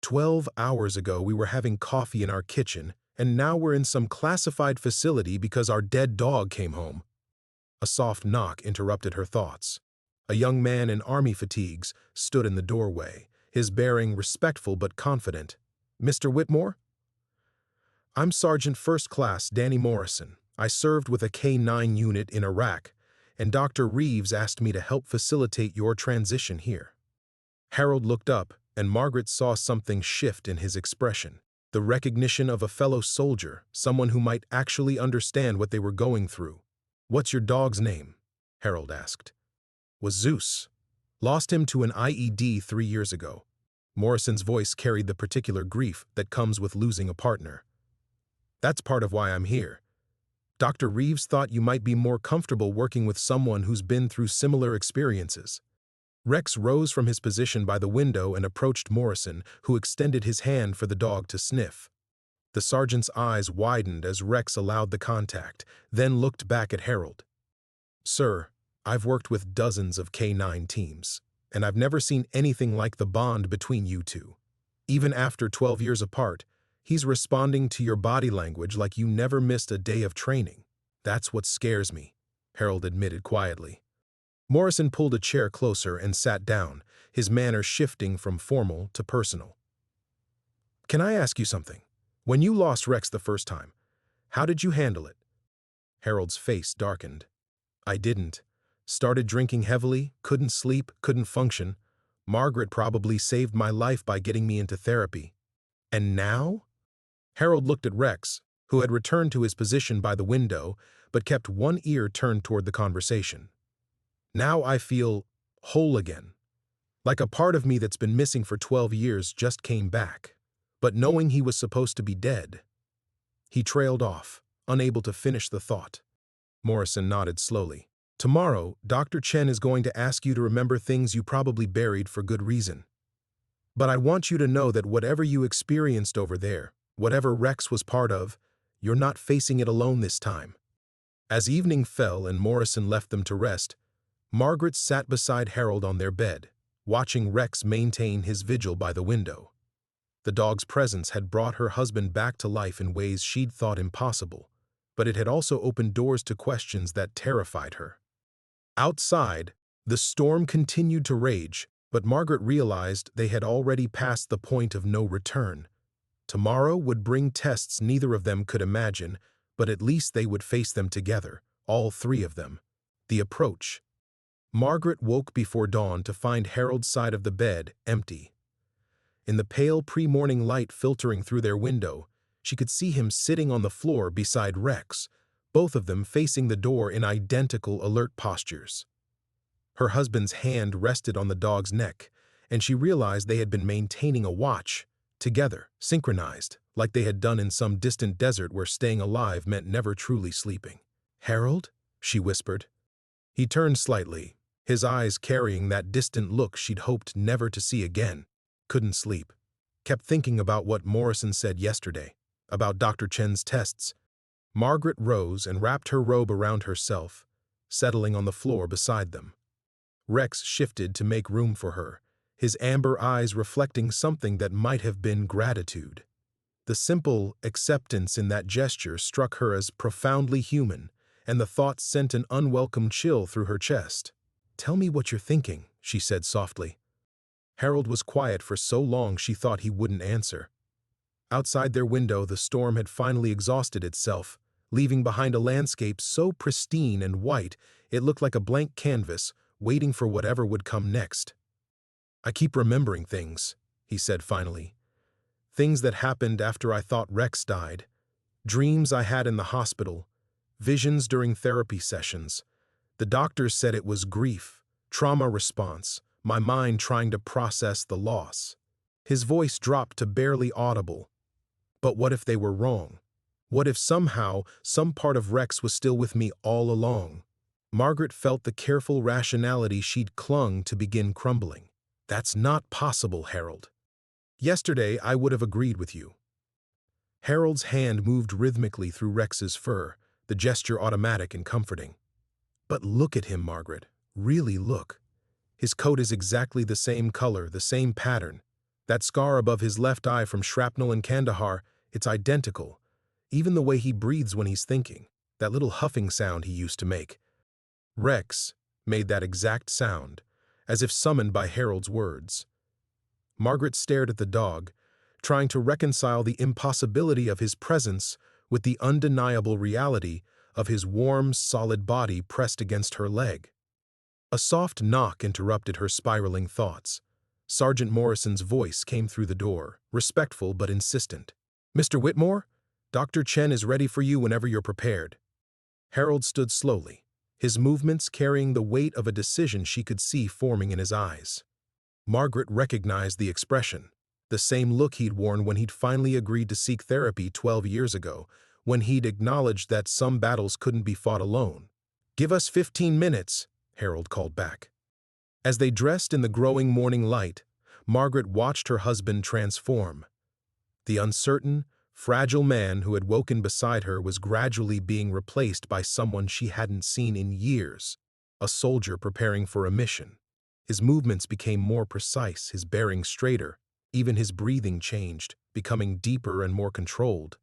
12 hours ago we were having coffee in our kitchen, and now we're in some classified facility because our dead dog came home. A soft knock interrupted her thoughts. A young man in army fatigues stood in the doorway, his bearing respectful but confident. "Mr. Whitmore?" "I'm Sergeant First Class Danny Morrison. I served with a K-9 unit in Iraq, and Dr. Reeves asked me to help facilitate your transition here." Harold looked up, and Margaret saw something shift in his expression. The recognition of a fellow soldier, someone who might actually understand what they were going through. "What's your dog's name?" Harold asked. "Was Zeus. Lost him to an IED 3 years ago." Morrison's voice carried the particular grief that comes with losing a partner. "That's part of why I'm here. Dr. Reeves thought you might be more comfortable working with someone who's been through similar experiences." Rex rose from his position by the window and approached Morrison, who extended his hand for the dog to sniff. The sergeant's eyes widened as Rex allowed the contact, then looked back at Harold. "Sir, I've worked with dozens of K-9 teams, and I've never seen anything like the bond between you two. Even after 12 years apart, he's responding to your body language like you never missed a day of training. That's what scares me," Harold admitted quietly. Morrison pulled a chair closer and sat down, his manner shifting from formal to personal. "Can I ask you something? When you lost Rex the first time, how did you handle it?" Harold's face darkened. "I didn't. Started drinking heavily, couldn't sleep, couldn't function. Margaret probably saved my life by getting me into therapy. And now?" Harold looked at Rex, who had returned to his position by the window, but kept one ear turned toward the conversation. "Now I feel whole again. Like a part of me that's been missing for 12 years just came back. But knowing he was supposed to be dead." He trailed off, unable to finish the thought. Morrison nodded slowly. "Tomorrow, Dr. Chen is going to ask you to remember things you probably buried for good reason. But I want you to know that whatever you experienced over there, whatever Rex was part of, you're not facing it alone this time." As evening fell and Morrison left them to rest, Margaret sat beside Harold on their bed, watching Rex maintain his vigil by the window. The dog's presence had brought her husband back to life in ways she'd thought impossible, but it had also opened doors to questions that terrified her. Outside, the storm continued to rage, but Margaret realized they had already passed the point of no return. Tomorrow would bring tests neither of them could imagine, but at least they would face them together, all 3 of them. The approach. Margaret woke before dawn to find Harold's side of the bed empty. In the pale pre-morning light filtering through their window, she could see him sitting on the floor beside Rex, both of them facing the door in identical alert postures. Her husband's hand rested on the dog's neck, and she realized they had been maintaining a watch, together, synchronized, like they had done in some distant desert where staying alive meant never truly sleeping. "Harold?" she whispered. He turned slightly, his eyes carrying that distant look she'd hoped never to see again. Couldn't sleep. Kept thinking about what Morrison said yesterday, about Dr. Chen's tests. Margaret rose and wrapped her robe around herself, settling on the floor beside them. Rex shifted to make room for her, his amber eyes reflecting something that might have been gratitude. The simple acceptance in that gesture struck her as profoundly human, and the thought sent an unwelcome chill through her chest. "Tell me what you're thinking," she said softly. Harold was quiet for so long she thought he wouldn't answer. Outside their window, the storm had finally exhausted itself, leaving behind a landscape so pristine and white it looked like a blank canvas waiting for whatever would come next. "I keep remembering things," he said finally. "Things that happened after I thought Rex died. Dreams I had in the hospital. Visions during therapy sessions. The doctors said it was grief, trauma response, my mind trying to process the loss." His voice dropped to barely audible. But what if they were wrong? What if somehow some part of Rex was still with me all along? Margaret felt the careful rationality she'd clung to begin crumbling. "That's not possible, Harold. Yesterday I would have agreed with you." Harold's hand moved rhythmically through Rex's fur, the gesture automatic and comforting. "But look at him, Margaret. Really look. His coat is exactly the same color, the same pattern. That scar above his left eye from shrapnel in Kandahar, it's identical. Even the way he breathes when he's thinking, that little huffing sound he used to make. Rex made that exact sound, as if summoned by Harold's words." Margaret stared at the dog, trying to reconcile the impossibility of his presence with the undeniable reality of his warm, solid body pressed against her leg. A soft knock interrupted her spiraling thoughts. Sergeant Morrison's voice came through the door, respectful but insistent. "Mr. Whitmore, Dr. Chen is ready for you whenever you're prepared." Harold stood slowly, his movements carrying the weight of a decision she could see forming in his eyes. Margaret recognized the expression, the same look he'd worn when he'd finally agreed to seek therapy 12 years ago, when he'd acknowledged that some battles couldn't be fought alone. "Give us 15 minutes, Harold called back. As they dressed in the growing morning light, Margaret watched her husband transform. The uncertain, fragile man who had woken beside her was gradually being replaced by someone she hadn't seen in years, a soldier preparing for a mission. His movements became more precise, his bearing straighter, even his breathing changed, becoming deeper and more controlled.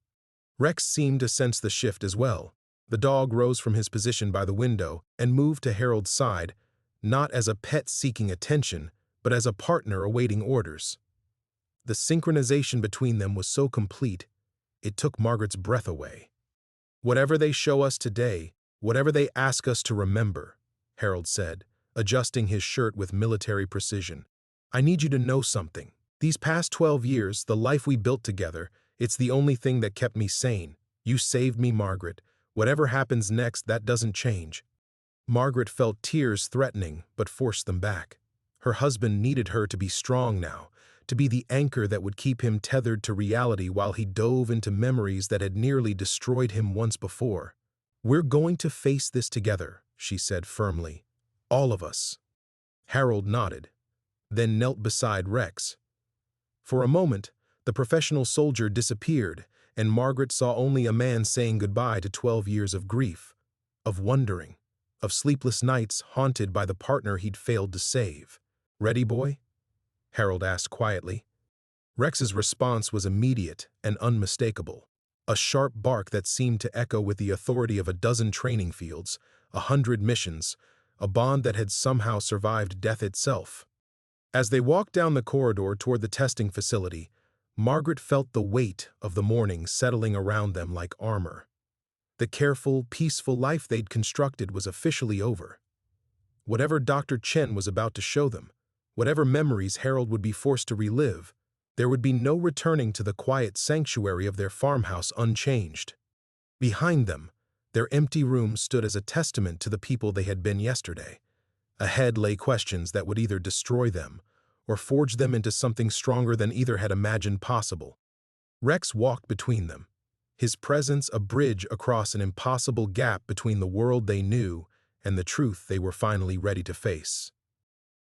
Rex seemed to sense the shift as well. The dog rose from his position by the window and moved to Harold's side, not as a pet seeking attention, but as a partner awaiting orders. The synchronization between them was so complete, it took Margaret's breath away. "Whatever they show us today, whatever they ask us to remember," Harold said, adjusting his shirt with military precision, "I need you to know something. These past 12 years, the life we built together, it's the only thing that kept me sane. You saved me, Margaret. Whatever happens next, that doesn't change." Margaret felt tears threatening, but forced them back. Her husband needed her to be strong now, to be the anchor that would keep him tethered to reality while he dove into memories that had nearly destroyed him once before. "We're going to face this together," she said firmly. "All of us." Harold nodded, then knelt beside Rex. For a moment, the professional soldier disappeared, and Margaret saw only a man saying goodbye to 12 years of grief, of wondering, of sleepless nights haunted by the partner he'd failed to save. "Ready, boy?" Harold asked quietly. Rex's response was immediate and unmistakable, a sharp bark that seemed to echo with the authority of a dozen training fields, 100 missions, a bond that had somehow survived death itself. As they walked down the corridor toward the testing facility, Margaret felt the weight of the morning settling around them like armor. The careful, peaceful life they'd constructed was officially over. Whatever Dr. Chen was about to show them, whatever memories Harold would be forced to relive, there would be no returning to the quiet sanctuary of their farmhouse unchanged. Behind them, their empty room stood as a testament to the people they had been yesterday. Ahead lay questions that would either destroy them or forge them into something stronger than either had imagined possible. Rex walked between them, his presence a bridge across an impossible gap between the world they knew and the truth they were finally ready to face.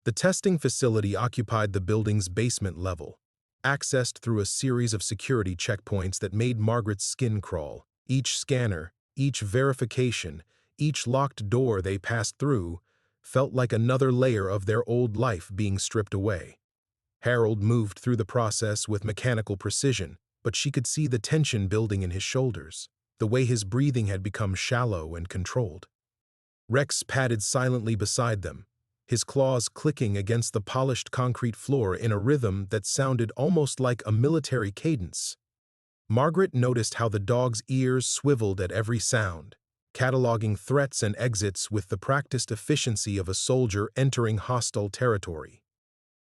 The testing facility occupied the building's basement level, accessed through a series of security checkpoints that made Margaret's skin crawl. Each scanner, each verification, each locked door they passed through felt like another layer of their old life being stripped away. Harold moved through the process with mechanical precision, but she could see the tension building in his shoulders, the way his breathing had become shallow and controlled. Rex padded silently beside them, his claws clicking against the polished concrete floor in a rhythm that sounded almost like a military cadence. Margaret noticed how the dog's ears swiveled at every sound, cataloging threats and exits with the practiced efficiency of a soldier entering hostile territory.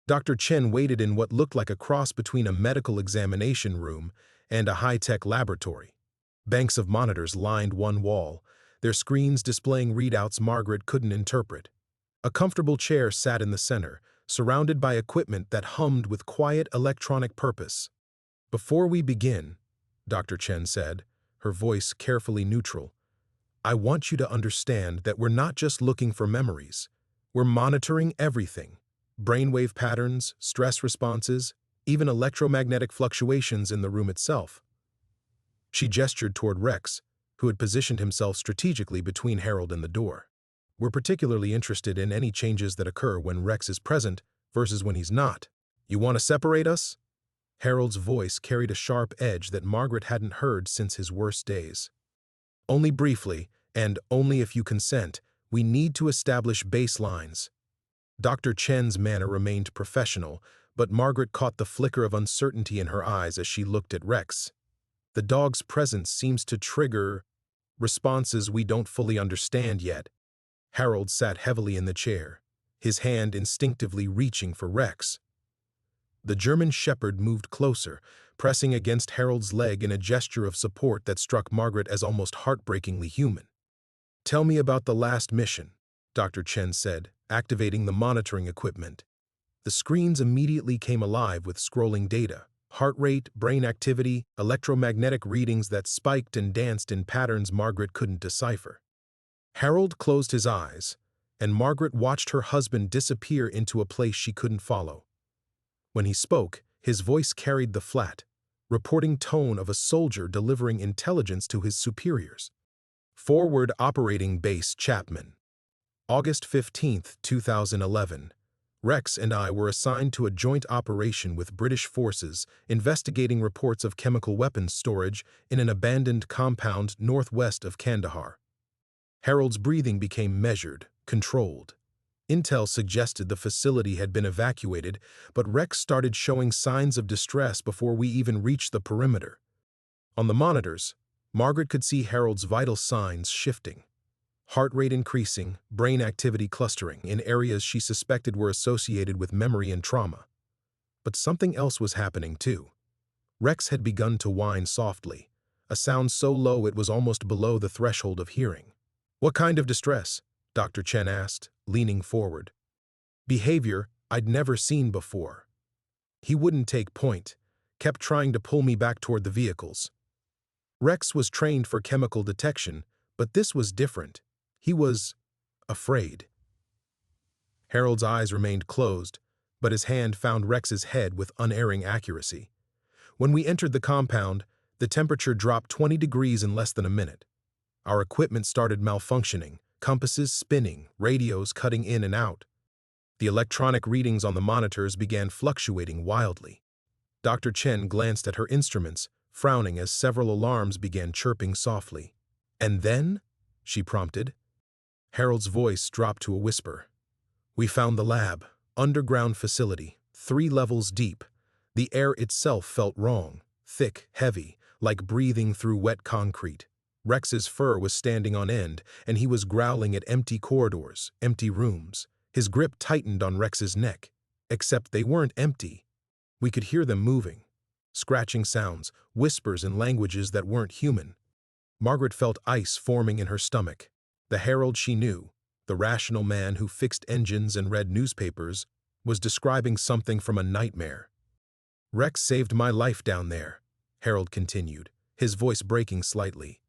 Dr. Chen waited in what looked like a cross between a medical examination room and a high-tech laboratory. Banks of monitors lined one wall, their screens displaying readouts Margaret couldn't interpret. A comfortable chair sat in the center, surrounded by equipment that hummed with quiet electronic purpose. "Before we begin," Dr. Chen said, her voice carefully neutral, "I want you to understand that we're not just looking for memories. We're monitoring everything. Brainwave patterns, stress responses, even electromagnetic fluctuations in the room itself." She gestured toward Rex, who had positioned himself strategically between Harold and the door. "We're particularly interested in any changes that occur when Rex is present versus when he's not. You want to separate us?" Harold's voice carried a sharp edge that Margaret hadn't heard since his worst days. "Only briefly, and only if you consent, we need to establish baselines." Dr. Chen's manner remained professional, but Margaret caught the flicker of uncertainty in her eyes as she looked at Rex. "The dog's presence seems to trigger responses we don't fully understand yet." Harold sat heavily in the chair, his hand instinctively reaching for Rex. The German shepherd moved closer, pressing against Harold's leg in a gesture of support that struck Margaret as almost heartbreakingly human. "Tell me about the last mission," Dr. Chen said, activating the monitoring equipment. The screens immediately came alive with scrolling data, heart rate, brain activity, electromagnetic readings that spiked and danced in patterns Margaret couldn't decipher. Harold closed his eyes, and Margaret watched her husband disappear into a place she couldn't follow. When he spoke, his voice carried the flat, reporting tone of a soldier delivering intelligence to his superiors. "Forward Operating Base Chapman. August 15, 2011. Rex and I were assigned to a joint operation with British forces investigating reports of chemical weapons storage in an abandoned compound northwest of Kandahar." Harold's breathing became measured, controlled. Intel suggested the facility had been evacuated, but Rex started showing signs of distress before we even reached the perimeter. On the monitors, Margaret could see Harold's vital signs shifting. Heart rate increasing, brain activity clustering in areas she suspected were associated with memory and trauma. But something else was happening too. Rex had begun to whine softly, a sound so low it was almost below the threshold of hearing. "What kind of distress?" Dr. Chen asked, leaning forward. "Behavior I'd never seen before." He wouldn't take point, kept trying to pull me back toward the vehicles. Rex was trained for chemical detection, but this was different. He was afraid. Harold's eyes remained closed, but his hand found Rex's head with unerring accuracy. "When we entered the compound, the temperature dropped 20 degrees in less than a minute. Our equipment started malfunctioning, compasses spinning, radios cutting in and out. The electronic readings on the monitors began fluctuating wildly." Dr. Chen glanced at her instruments, frowning as several alarms began chirping softly. "And then?" she prompted. Harold's voice dropped to a whisper. "We found the lab, underground facility, 3 levels deep. The air itself felt wrong, thick, heavy, like breathing through wet concrete. Rex's fur was standing on end, and he was growling at empty corridors, empty rooms. His grip tightened on Rex's neck, except they weren't empty. We could hear them moving. Scratching sounds, whispers in languages that weren't human. Margaret felt ice forming in her stomach. The Harold she knew, the rational man who fixed engines and read newspapers, was describing something from a nightmare. "Rex saved my life down there," Harold continued, his voice breaking slightly.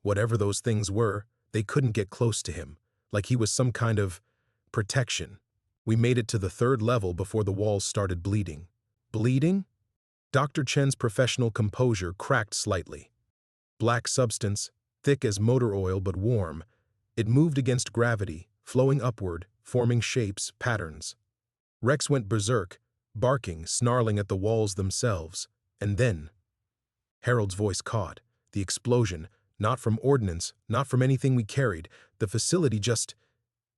"Whatever those things were, they couldn't get close to him, like he was some kind of protection. We made it to the 3rd level before the walls started bleeding." "Bleeding?" Dr. Chen's professional composure cracked slightly. "Black substance, thick as motor oil but warm. It moved against gravity, flowing upward, forming shapes, patterns. Rex went berserk, barking, snarling at the walls themselves. And then..." Harold's voice caught. The explosion, not from ordnance, not from anything we carried. The facility just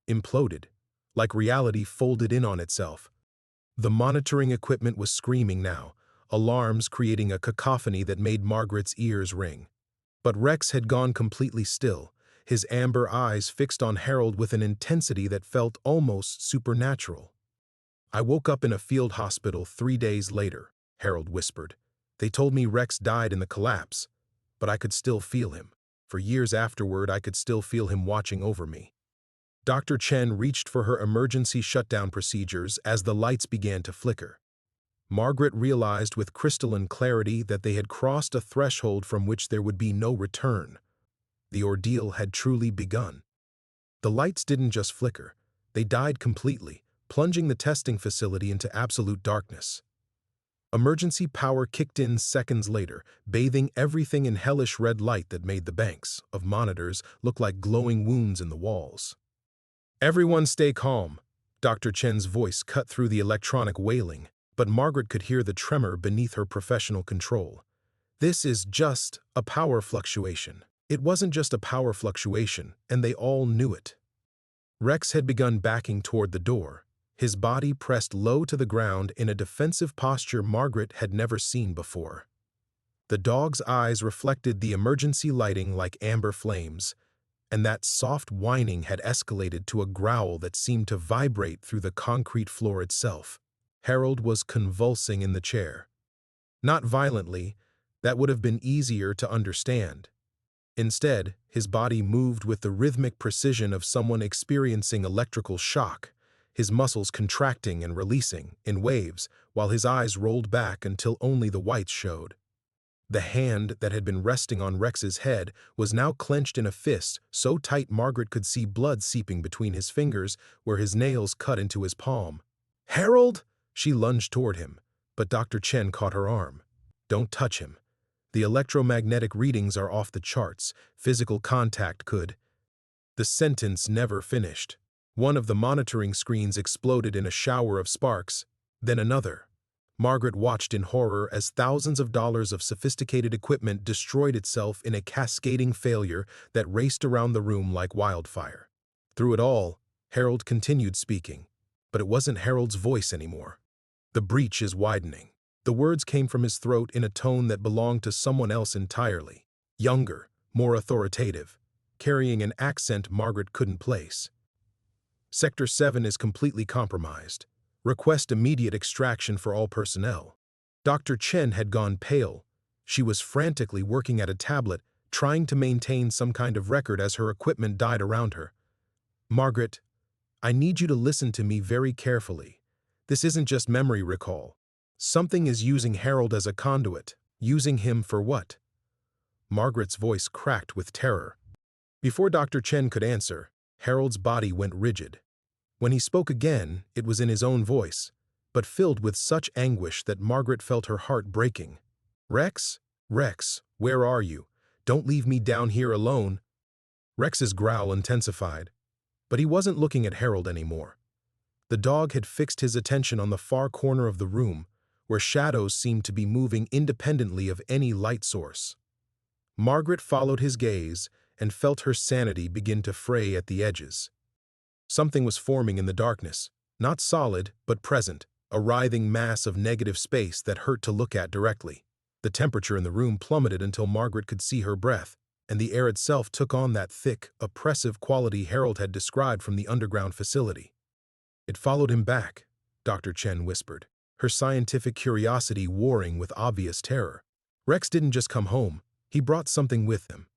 imploded, like reality folded in on itself. The monitoring equipment was screaming now, alarms creating a cacophony that made Margaret's ears ring. But Rex had gone completely still, his amber eyes fixed on Harold with an intensity that felt almost supernatural. "I woke up in a field hospital 3 days later," Harold whispered. "They told me Rex died in the collapse, but I could still feel him. For years afterward, I could still feel him watching over me." Dr. Chen reached for her emergency shutdown procedures as the lights began to flicker. Margaret realized with crystalline clarity that they had crossed a threshold from which there would be no return. The ordeal had truly begun. The lights didn't just flicker, they died completely, plunging the testing facility into absolute darkness. Emergency power kicked in seconds later, bathing everything in hellish red light that made the banks of monitors look like glowing wounds in the walls. "Everyone stay calm," Dr. Chen's voice cut through the electronic wailing, but Margaret could hear the tremor beneath her professional control. "This is just a power fluctuation." It wasn't just a power fluctuation, and they all knew it. Rex had begun backing toward the door, his body pressed low to the ground in a defensive posture Margaret had never seen before. The dog's eyes reflected the emergency lighting like amber flames, and that soft whining had escalated to a growl that seemed to vibrate through the concrete floor itself. Harold was convulsing in the chair. Not violently, that would have been easier to understand. Instead, his body moved with the rhythmic precision of someone experiencing electrical shock, his muscles contracting and releasing in waves while his eyes rolled back until only the whites showed. The hand that had been resting on Rex's head was now clenched in a fist so tight Margaret could see blood seeping between his fingers where his nails cut into his palm. "Harold!" She lunged toward him, but Dr. Chen caught her arm. "Don't touch him. The electromagnetic readings are off the charts. Physical contact could—" The sentence never finished. One of the monitoring screens exploded in a shower of sparks, then another. Margaret watched in horror as thousands of dollars of sophisticated equipment destroyed itself in a cascading failure that raced around the room like wildfire. Through it all, Harold continued speaking, but it wasn't Harold's voice anymore. "The breach is widening." The words came from his throat in a tone that belonged to someone else entirely. Younger, more authoritative, carrying an accent Margaret couldn't place. "Sector 7 is completely compromised. Request immediate extraction for all personnel." Dr. Chen had gone pale. She was frantically working at a tablet, trying to maintain some kind of record as her equipment died around her. "Margaret, I need you to listen to me very carefully. This isn't just memory recall. Something is using Harold as a conduit. Using him for what?" Margaret's voice cracked with terror. Before Dr. Chen could answer, Harold's body went rigid. When he spoke again, it was in his own voice, but filled with such anguish that Margaret felt her heart breaking. "Rex? Rex, where are you? Don't leave me down here alone." Rex's growl intensified, but he wasn't looking at Harold anymore. The dog had fixed his attention on the far corner of the room, where shadows seemed to be moving independently of any light source. Margaret followed his gaze and felt her sanity begin to fray at the edges. Something was forming in the darkness, not solid but present, a writhing mass of negative space that hurt to look at directly. The temperature in the room plummeted until Margaret could see her breath, and the air itself took on that thick, oppressive quality Harold had described from the underground facility. "It followed him back," Dr. Chen whispered, her scientific curiosity warring with obvious terror. "Rex didn't just come home, he brought something with him."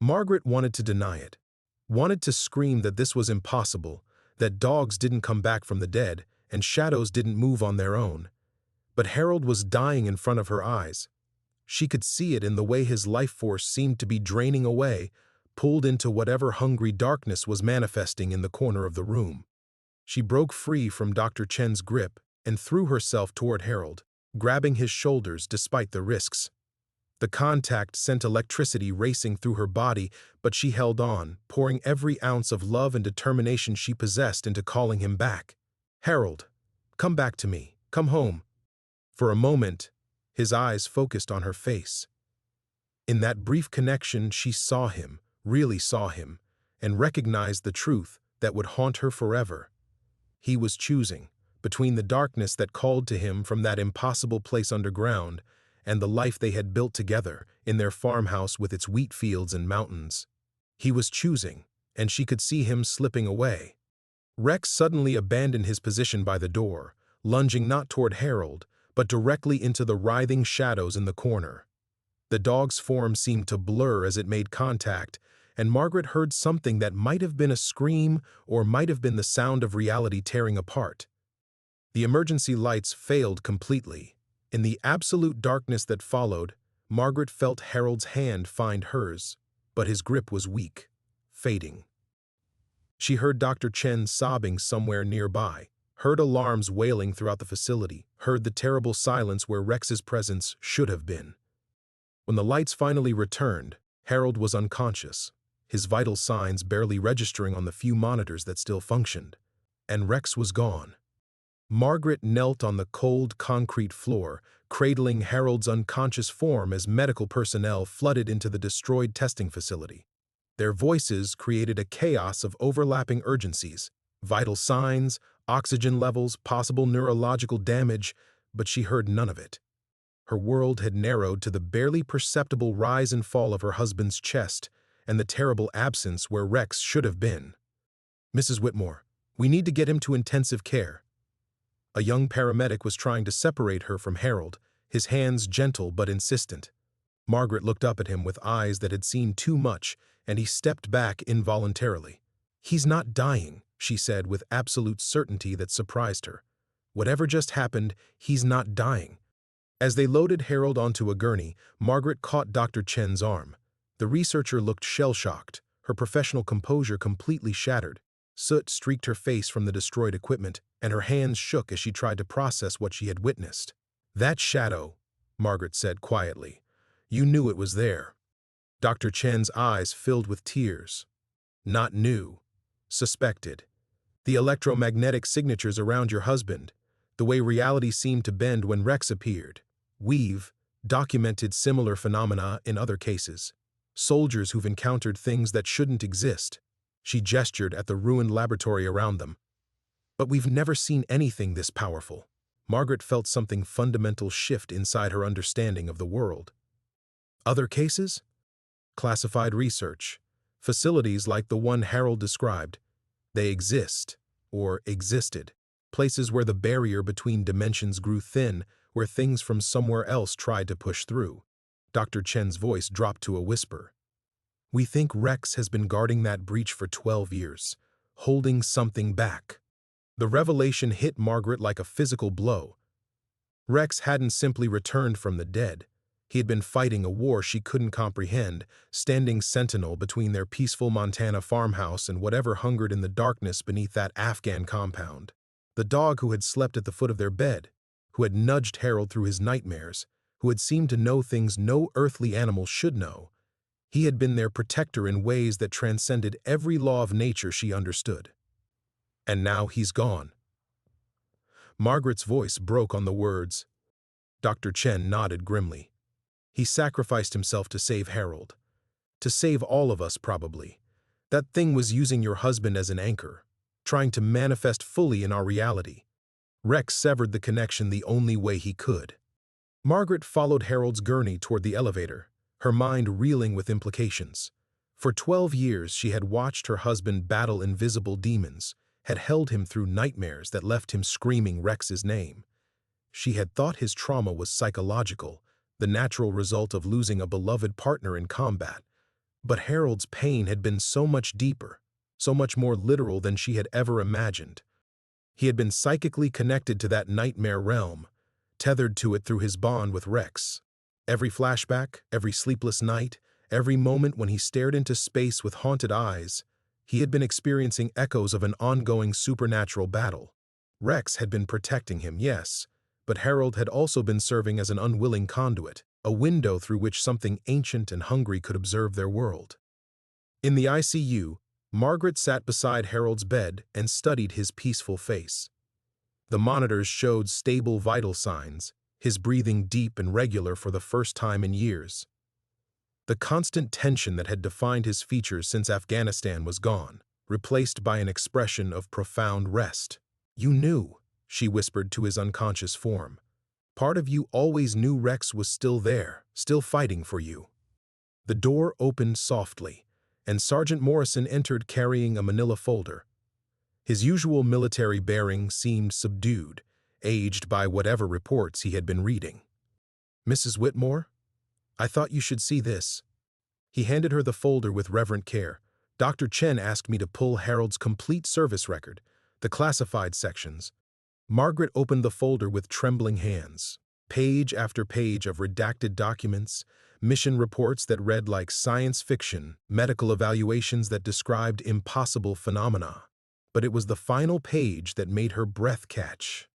Margaret wanted to deny it, wanted to scream that this was impossible, that dogs didn't come back from the dead, and shadows didn't move on their own. But Harold was dying in front of her eyes. She could see it in the way his life force seemed to be draining away, pulled into whatever hungry darkness was manifesting in the corner of the room. She broke free from Dr. Chen's grip and threw herself toward Harold, grabbing his shoulders despite the risks. The contact sent electricity racing through her body, but she held on, pouring every ounce of love and determination she possessed into calling him back. "Harold, come back to me. Come home." For a moment, his eyes focused on her face. In that brief connection, she saw him, really saw him, and recognized the truth that would haunt her forever. He was choosing between the darkness that called to him from that impossible place underground and the life they had built together in their farmhouse with its wheat fields and mountains. He was choosing, and she could see him slipping away. Rex suddenly abandoned his position by the door, lunging not toward Harold, but directly into the writhing shadows in the corner. The dog's form seemed to blur as it made contact, and Margaret heard something that might have been a scream or might have been the sound of reality tearing apart. The emergency lights failed completely. In the absolute darkness that followed, Margaret felt Harold's hand find hers, but his grip was weak, fading. She heard Dr. Chen sobbing somewhere nearby, heard alarms wailing throughout the facility, heard the terrible silence where Rex's presence should have been. When the lights finally returned, Harold was unconscious, his vital signs barely registering on the few monitors that still functioned, and Rex was gone. Margaret knelt on the cold concrete floor, cradling Harold's unconscious form as medical personnel flooded into the destroyed testing facility. Their voices created a chaos of overlapping urgencies, vital signs, oxygen levels, possible neurological damage, but she heard none of it. Her world had narrowed to the barely perceptible rise and fall of her husband's chest and the terrible absence where Rex should have been. "Mrs. Whitmore, we need to get him to intensive care." A young paramedic was trying to separate her from Harold, his hands gentle but insistent. Margaret looked up at him with eyes that had seen too much, and he stepped back involuntarily. "He's not dying," she said with absolute certainty that surprised her. "Whatever just happened, he's not dying." As they loaded Harold onto a gurney, Margaret caught Dr. Chen's arm. The researcher looked shell-shocked, her professional composure completely shattered. Soot streaked her face from the destroyed equipment, and her hands shook as she tried to process what she had witnessed. "That shadow," Margaret said quietly. "You knew it was there." Dr. Chen's eyes filled with tears. "Not new. Suspected. The electromagnetic signatures around your husband, the way reality seemed to bend when Rex appeared. We've documented similar phenomena in other cases. Soldiers who've encountered things that shouldn't exist." She gestured at the ruined laboratory around them. "But we've never seen anything this powerful." Margaret felt something fundamental shift inside her understanding of the world. "Other cases?" "Classified research. Facilities like the one Harold described. They exist, or existed. Places where the barrier between dimensions grew thin, where things from somewhere else tried to push through." Dr. Chen's voice dropped to a whisper. "We think Rex has been guarding that breach for 12 years, holding something back." The revelation hit Margaret like a physical blow. Rex hadn't simply returned from the dead. He had been fighting a war she couldn't comprehend, standing sentinel between their peaceful Montana farmhouse and whatever hungered in the darkness beneath that Afghan compound. The dog who had slept at the foot of their bed, who had nudged Harold through his nightmares, who had seemed to know things no earthly animal should know. He had been their protector in ways that transcended every law of nature she understood. And now he's gone. Margaret's voice broke on the words. Dr. Chen nodded grimly. "He sacrificed himself to save Harold. To save all of us, probably. That thing was using your husband as an anchor, trying to manifest fully in our reality. Rex severed the connection the only way he could." Margaret followed Harold's gurney toward the elevator, her mind reeling with implications. For 12 years she had watched her husband battle invisible demons, had held him through nightmares that left him screaming Rex's name. She had thought his trauma was psychological, the natural result of losing a beloved partner in combat. But Harold's pain had been so much deeper, so much more literal than she had ever imagined. He had been psychically connected to that nightmare realm, tethered to it through his bond with Rex. Every flashback, every sleepless night, every moment when he stared into space with haunted eyes, he had been experiencing echoes of an ongoing supernatural battle. Rex had been protecting him, yes, but Harold had also been serving as an unwilling conduit, a window through which something ancient and hungry could observe their world. In the ICU, Margaret sat beside Harold's bed and studied his peaceful face. The monitors showed stable vital signs, his breathing deep and regular for the first time in years. The constant tension that had defined his features since Afghanistan was gone, replaced by an expression of profound rest. "You knew," she whispered to his unconscious form. Part of you always knew Rex was still there, still fighting for you. The door opened softly, and Sergeant Morrison entered carrying a manila folder. His usual military bearing seemed subdued, aged by whatever reports he had been reading. "Mrs. Whitmore, I thought you should see this." He handed her the folder with reverent care. "Dr. Chen asked me to pull Harold's complete service record, the classified sections." Margaret opened the folder with trembling hands. Page after page of redacted documents, mission reports that read like science fiction, medical evaluations that described impossible phenomena. But it was the final page that made her breath catch.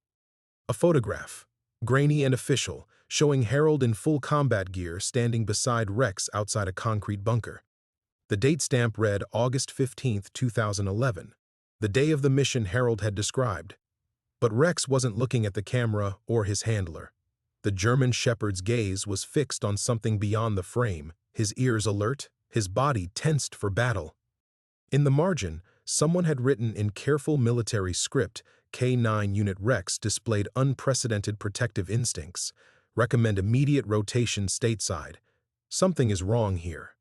A photograph, grainy and official, showing Harold in full combat gear standing beside Rex outside a concrete bunker. The date stamp read August 15, 2011, the day of the mission Harold had described. But Rex wasn't looking at the camera or his handler. The German shepherd's gaze was fixed on something beyond the frame, his ears alert, his body tensed for battle. In the margin, someone had written in careful military script, K9 Unit Rex displayed unprecedented protective instincts. Recommend immediate rotation stateside. Something is wrong here.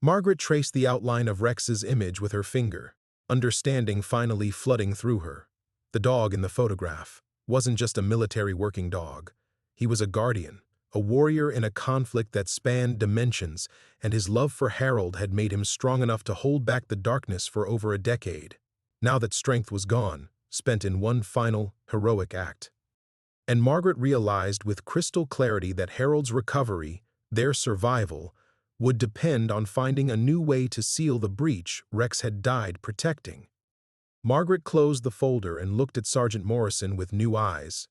Margaret traced the outline of Rex's image with her finger, understanding finally flooding through her. The dog in the photograph wasn't just a military working dog. He was a guardian, a warrior in a conflict that spanned dimensions, and his love for Harold had made him strong enough to hold back the darkness for over a decade. Now that strength was gone, spent in one final, heroic act. And Margaret realized with crystal clarity that Harold's recovery, their survival, would depend on finding a new way to seal the breach Rex had died protecting. Margaret closed the folder and looked at Sergeant Morrison with new eyes.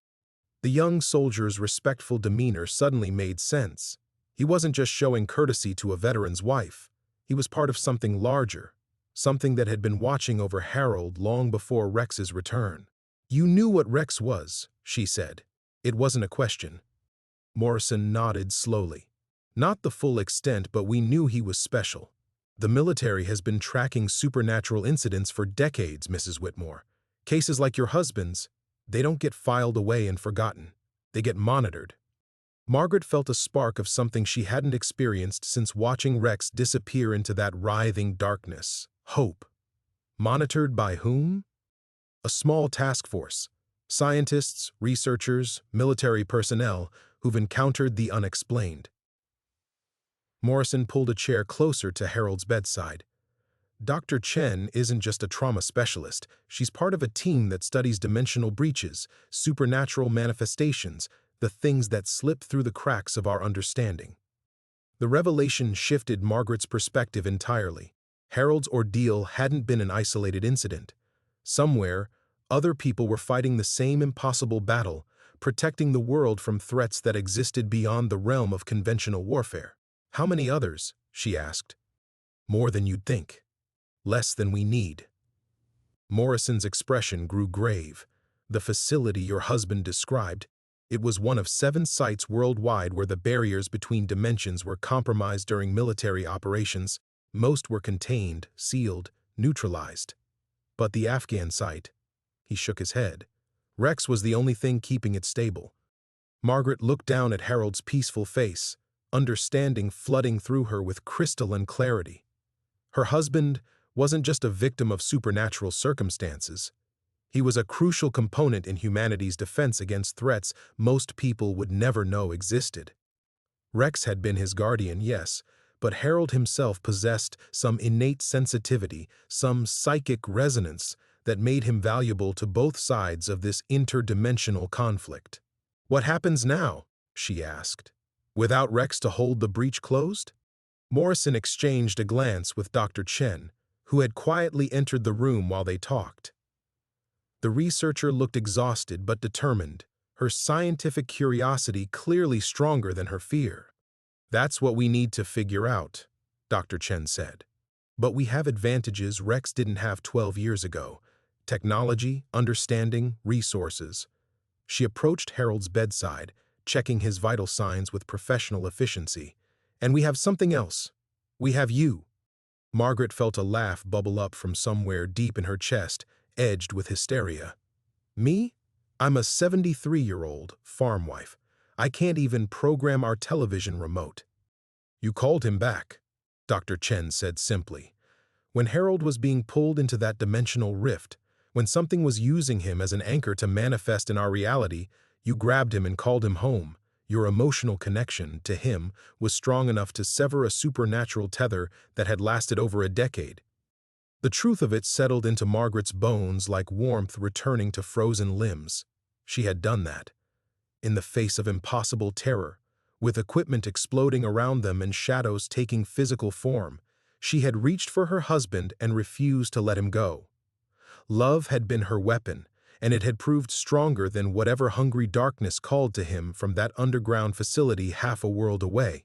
The young soldier's respectful demeanor suddenly made sense. He wasn't just showing courtesy to a veteran's wife. He was part of something larger, something that had been watching over Harold long before Rex's return. "You knew what Rex was," she said. "It wasn't a question." Morrison nodded slowly. "Not the full extent, but we knew he was special. The military has been tracking supernatural incidents for decades, Mrs. Whitmore. Cases like your husband's, they don't get filed away and forgotten. They get monitored." Margaret felt a spark of something she hadn't experienced since watching Rex disappear into that writhing darkness. Hope. Monitored by whom? A small task force. Scientists, researchers, military personnel who've encountered the unexplained. Morrison pulled a chair closer to Harold's bedside. "Dr. Chen isn't just a trauma specialist. She's part of a team that studies dimensional breaches, supernatural manifestations, the things that slip through the cracks of our understanding." The revelation shifted Margaret's perspective entirely. Harold's ordeal hadn't been an isolated incident. Somewhere, other people were fighting the same impossible battle, protecting the world from threats that existed beyond the realm of conventional warfare. "How many others?" she asked. "More than you'd think. Less than we need." Morrison's expression grew grave. "The facility your husband described, it was one of 7 sites worldwide where the barriers between dimensions were compromised during military operations. Most were contained, sealed, neutralized. But the Afghan site," he shook his head. "Rex was the only thing keeping it stable." Margaret looked down at Harold's peaceful face, understanding flooding through her with crystalline clarity. Her husband wasn't just a victim of supernatural circumstances. He was a crucial component in humanity's defense against threats most people would never know existed. Rex had been his guardian, yes, but Harold himself possessed some innate sensitivity, some psychic resonance that made him valuable to both sides of this interdimensional conflict. "What happens now?" she asked. "Without Rex to hold the breach closed?" Morrison exchanged a glance with Dr. Chen, who had quietly entered the room while they talked. The researcher looked exhausted but determined, her scientific curiosity clearly stronger than her fear. "That's what we need to figure out," Dr. Chen said. "But we have advantages Rex didn't have 12 years ago. Technology, understanding, resources." She approached Harold's bedside, checking his vital signs with professional efficiency. "And we have something else. We have you." Margaret felt a laugh bubble up from somewhere deep in her chest, edged with hysteria. "Me? I'm a 73-year-old farm wife. I can't even program our television remote. You called him back, Dr. Chen said simply. When Harold was being pulled into that dimensional rift, when something was using him as an anchor to manifest in our reality, you grabbed him and called him home. Your emotional connection to him was strong enough to sever a supernatural tether that had lasted over a decade. The truth of it settled into Margaret's bones like warmth returning to frozen limbs. She had done that. In the face of impossible terror, with equipment exploding around them and shadows taking physical form, she had reached for her husband and refused to let him go. Love had been her weapon, and it had proved stronger than whatever hungry darkness called to him from that underground facility half a world away.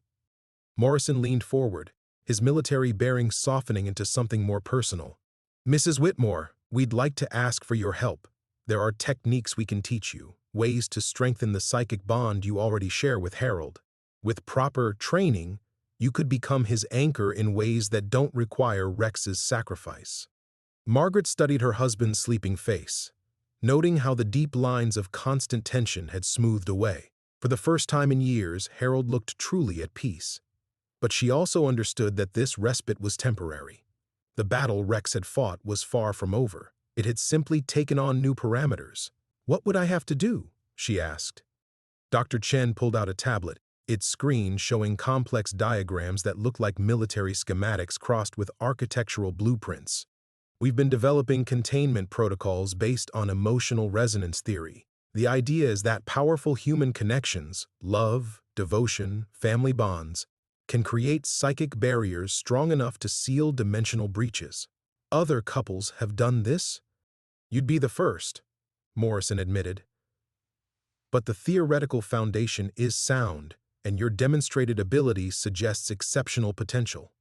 Morrison leaned forward, his military bearing softening into something more personal. Mrs. Whitmore, we'd like to ask for your help. There are techniques we can teach you, ways to strengthen the psychic bond you already share with Harold. With proper training, you could become his anchor in ways that don't require Rex's sacrifice. Margaret studied her husband's sleeping face, noting how the deep lines of constant tension had smoothed away. For the first time in years, Harold looked truly at peace. But she also understood that this respite was temporary. The battle Rex had fought was far from over. It had simply taken on new parameters. What would I have to do? She asked. Dr. Chen pulled out a tablet, its screen showing complex diagrams that looked like military schematics crossed with architectural blueprints. We've been developing containment protocols based on emotional resonance theory. The idea is that powerful human connections, love, devotion, family bonds, can create psychic barriers strong enough to seal dimensional breaches. Other couples have done this? You'd be the first, Morrison admitted. But the theoretical foundation is sound, and your demonstrated ability suggests exceptional potential.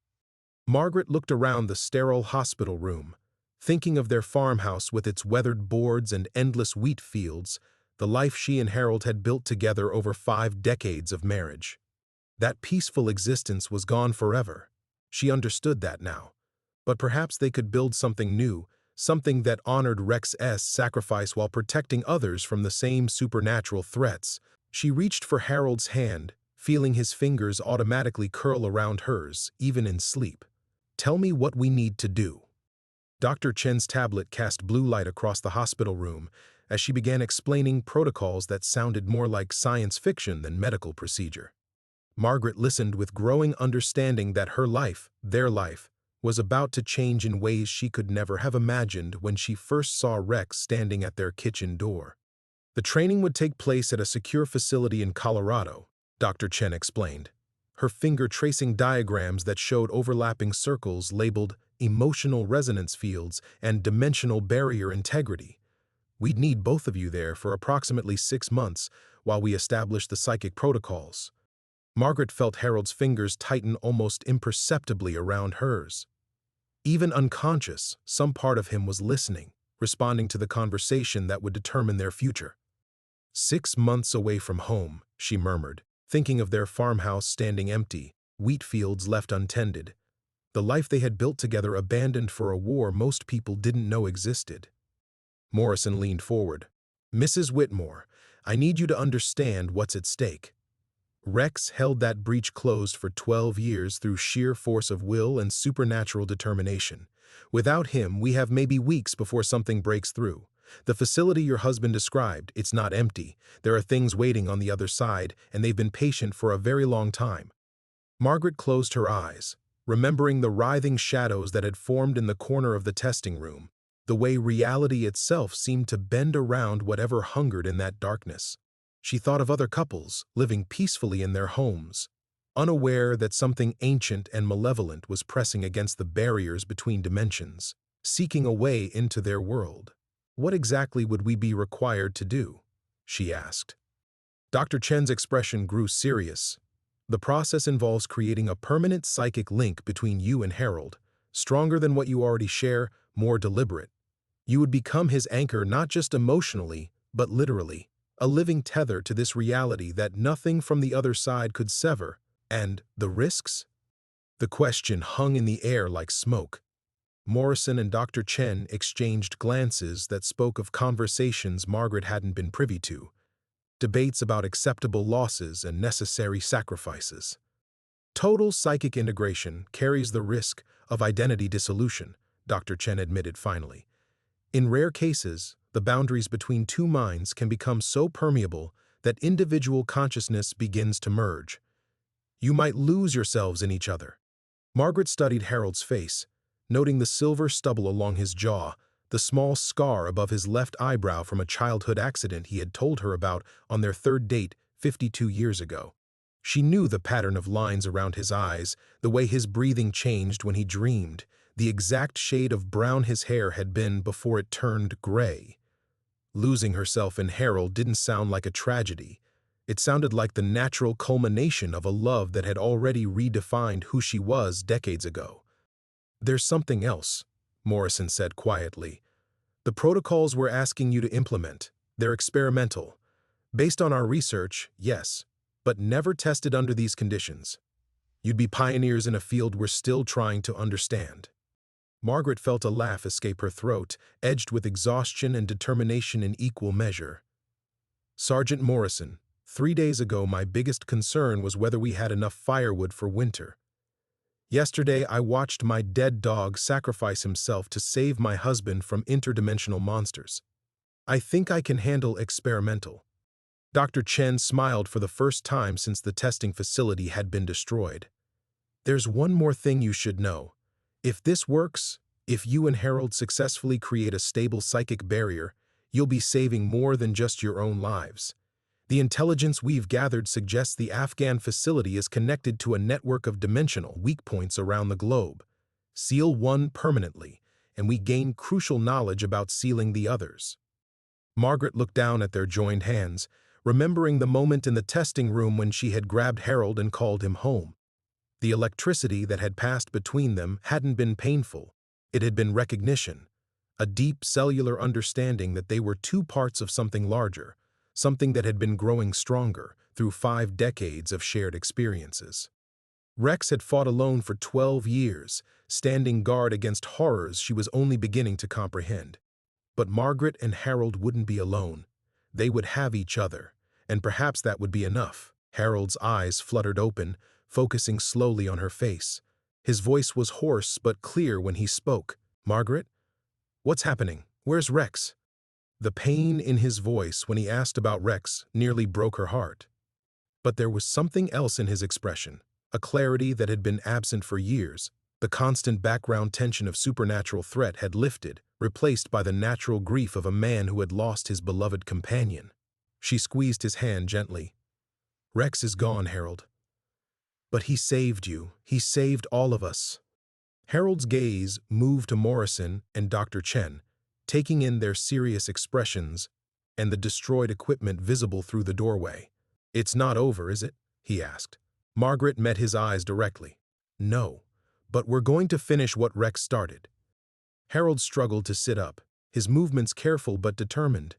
Margaret looked around the sterile hospital room, thinking of their farmhouse with its weathered boards and endless wheat fields, the life she and Harold had built together over 5 decades of marriage. That peaceful existence was gone forever. She understood that now. But perhaps they could build something new, something that honored Rex's sacrifice while protecting others from the same supernatural threats. She reached for Harold's hand, feeling his fingers automatically curl around hers, even in sleep. Tell me what we need to do. Dr. Chen's tablet cast blue light across the hospital room as she began explaining protocols that sounded more like science fiction than medical procedure. Margaret listened with growing understanding that her life, their life, was about to change in ways she could never have imagined when she first saw Rex standing at their kitchen door. The training would take place at a secure facility in Colorado, Dr. Chen explained, her finger tracing diagrams that showed overlapping circles labeled emotional resonance fields and dimensional barrier integrity. We'd need both of you there for approximately 6 months while we establish the psychic protocols. Margaret felt Harold's fingers tighten almost imperceptibly around hers. Even unconscious, some part of him was listening, responding to the conversation that would determine their future. 6 months away from home, she murmured, thinking of their farmhouse standing empty, wheat fields left untended, the life they had built together abandoned for a war most people didn't know existed. Morrison leaned forward. Mrs. Whitmore, I need you to understand what's at stake. Rex held that breach closed for 12 years through sheer force of will and supernatural determination. Without him, we have maybe weeks before something breaks through. The facility your husband described, it's not empty. There are things waiting on the other side, and they've been patient for a very long time. Margaret closed her eyes, remembering the writhing shadows that had formed in the corner of the testing room, the way reality itself seemed to bend around whatever hungered in that darkness. She thought of other couples living peacefully in their homes, unaware that something ancient and malevolent was pressing against the barriers between dimensions, seeking a way into their world. What exactly would we be required to do? She asked. Dr. Chen's expression grew serious. The process involves creating a permanent psychic link between you and Harold, stronger than what you already share, more deliberate. You would become his anchor not just emotionally, but literally, a living tether to this reality that nothing from the other side could sever. And the risks? The question hung in the air like smoke. Morrison and Dr. Chen exchanged glances that spoke of conversations Margaret hadn't been privy to, debates about acceptable losses and necessary sacrifices. Total psychic integration carries the risk of identity dissolution, Dr. Chen admitted finally. In rare cases, the boundaries between two minds can become so permeable that individual consciousness begins to merge. You might lose yourselves in each other. Margaret studied Harold's face, noting the silver stubble along his jaw, the small scar above his left eyebrow from a childhood accident he had told her about on their third date 52 years ago. She knew the pattern of lines around his eyes, the way his breathing changed when he dreamed, the exact shade of brown his hair had been before it turned gray. Losing herself in Harold didn't sound like a tragedy. It sounded like the natural culmination of a love that had already redefined who she was decades ago. "There's something else," Morrison said quietly. "The protocols we're asking you to implement, they're experimental. Based on our research, yes, but never tested under these conditions. You'd be pioneers in a field we're still trying to understand." Margaret felt a laugh escape her throat, edged with exhaustion and determination in equal measure. "Sergeant Morrison, 3 days ago my biggest concern was whether we had enough firewood for winter. Yesterday I watched my dead dog sacrifice himself to save my husband from interdimensional monsters. I think I can handle experimental." Dr. Chen smiled for the first time since the testing facility had been destroyed. "There's one more thing you should know. If this works, if you and Harold successfully create a stable psychic barrier, you'll be saving more than just your own lives. The intelligence we've gathered suggests the Afghan facility is connected to a network of dimensional weak points around the globe. Seal one permanently, and we gain crucial knowledge about sealing the others." Margaret looked down at their joined hands, remembering the moment in the testing room when she had grabbed Harold and called him home. The electricity that had passed between them hadn't been painful. It had been recognition, a deep cellular understanding that they were two parts of something larger, something that had been growing stronger through 5 decades of shared experiences. Rex had fought alone for 12 years, standing guard against horrors she was only beginning to comprehend. But Margaret and Harold wouldn't be alone. They would have each other, and perhaps that would be enough. Harold's eyes fluttered open, focusing slowly on her face. His voice was hoarse but clear when he spoke. "Margaret? What's happening? Where's Rex?" The pain in his voice when he asked about Rex nearly broke her heart. But there was something else in his expression, a clarity that had been absent for years. The constant background tension of supernatural threat had lifted, replaced by the natural grief of a man who had lost his beloved companion. She squeezed his hand gently. "Rex is gone, Harold. But he saved you. He saved all of us." Harold's gaze moved to Morrison and Dr. Chen, taking in their serious expressions and the destroyed equipment visible through the doorway. "It's not over, is it?" he asked. Margaret met his eyes directly. "No, but we're going to finish what Rex started." Harold struggled to sit up, his movements careful but determined.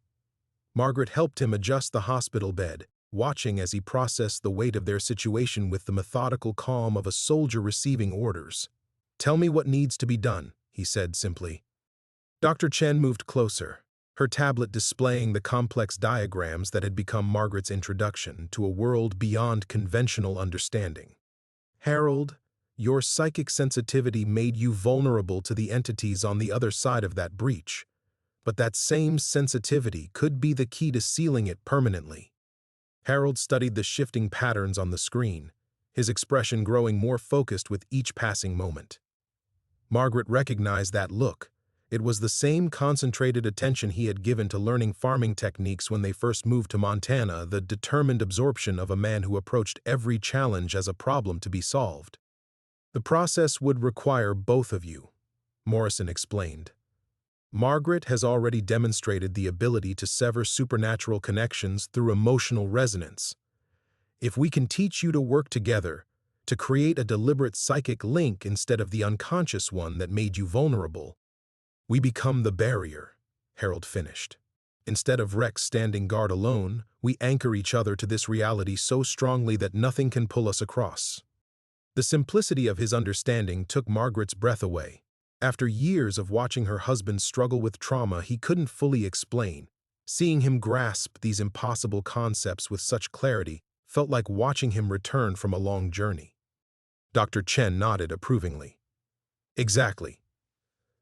Margaret helped him adjust the hospital bed, watching as he processed the weight of their situation with the methodical calm of a soldier receiving orders. "Tell me what needs to be done," he said simply. Dr. Chen moved closer, her tablet displaying the complex diagrams that had become Margaret's introduction to a world beyond conventional understanding. "Harold, your psychic sensitivity made you vulnerable to the entities on the other side of that breach, but that same sensitivity could be the key to sealing it permanently." Harold studied the shifting patterns on the screen, his expression growing more focused with each passing moment. Margaret recognized that look. It was the same concentrated attention he had given to learning farming techniques when they first moved to Montana, the determined absorption of a man who approached every challenge as a problem to be solved. "The process would require both of you," Morrison explained. "Margaret has already demonstrated the ability to sever supernatural connections through emotional resonance. If we can teach you to work together, to create a deliberate psychic link instead of the unconscious one that made you vulnerable, we become the barrier," Harold finished. "Instead of Rex standing guard alone, we anchor each other to this reality so strongly that nothing can pull us across." The simplicity of his understanding took Margaret's breath away. After years of watching her husband struggle with trauma he couldn't fully explain, seeing him grasp these impossible concepts with such clarity felt like watching him return from a long journey. Dr. Chen nodded approvingly. Exactly.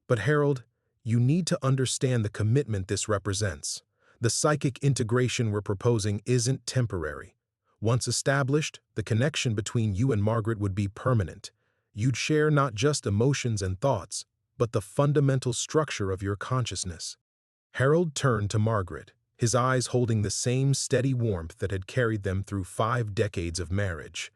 But Harold, you need to understand the commitment this represents. The psychic integration we're proposing isn't temporary. Once established, the connection between you and Margaret would be permanent. You'd share not just emotions and thoughts, but the fundamental structure of your consciousness. Harold turned to Margaret, his eyes holding the same steady warmth that had carried them through 5 decades of marriage.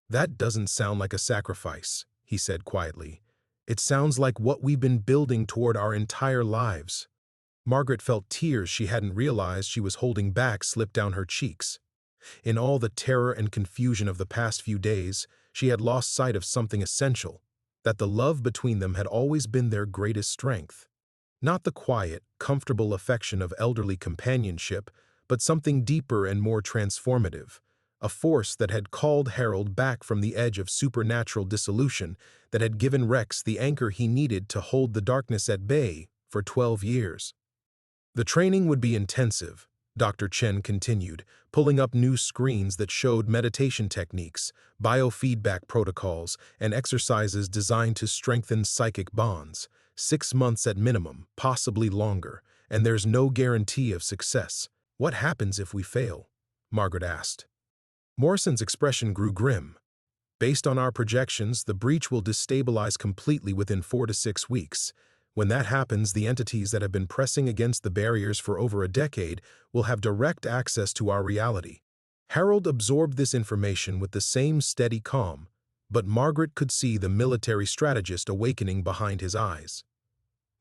That doesn't sound like a sacrifice, he said quietly. It sounds like what we've been building toward our entire lives. Margaret felt tears she hadn't realized she was holding back slip down her cheeks. In all the terror and confusion of the past few days, she had lost sight of something essential, that the love between them had always been their greatest strength. Not the quiet, comfortable affection of elderly companionship, but something deeper and more transformative, a force that had called Harold back from the edge of supernatural dissolution, that had given Rex the anchor he needed to hold the darkness at bay for 12 years. The training would be intensive, Dr. Chen continued, pulling up new screens that showed meditation techniques, biofeedback protocols, and exercises designed to strengthen psychic bonds. 6 months at minimum, possibly longer, and there's no guarantee of success. What happens if we fail? Margaret asked. Morrison's expression grew grim. Based on our projections, the breach will destabilize completely within 4 to 6 weeks. When that happens, the entities that have been pressing against the barriers for over a decade will have direct access to our reality. Harold absorbed this information with the same steady calm, but Margaret could see the military strategist awakening behind his eyes.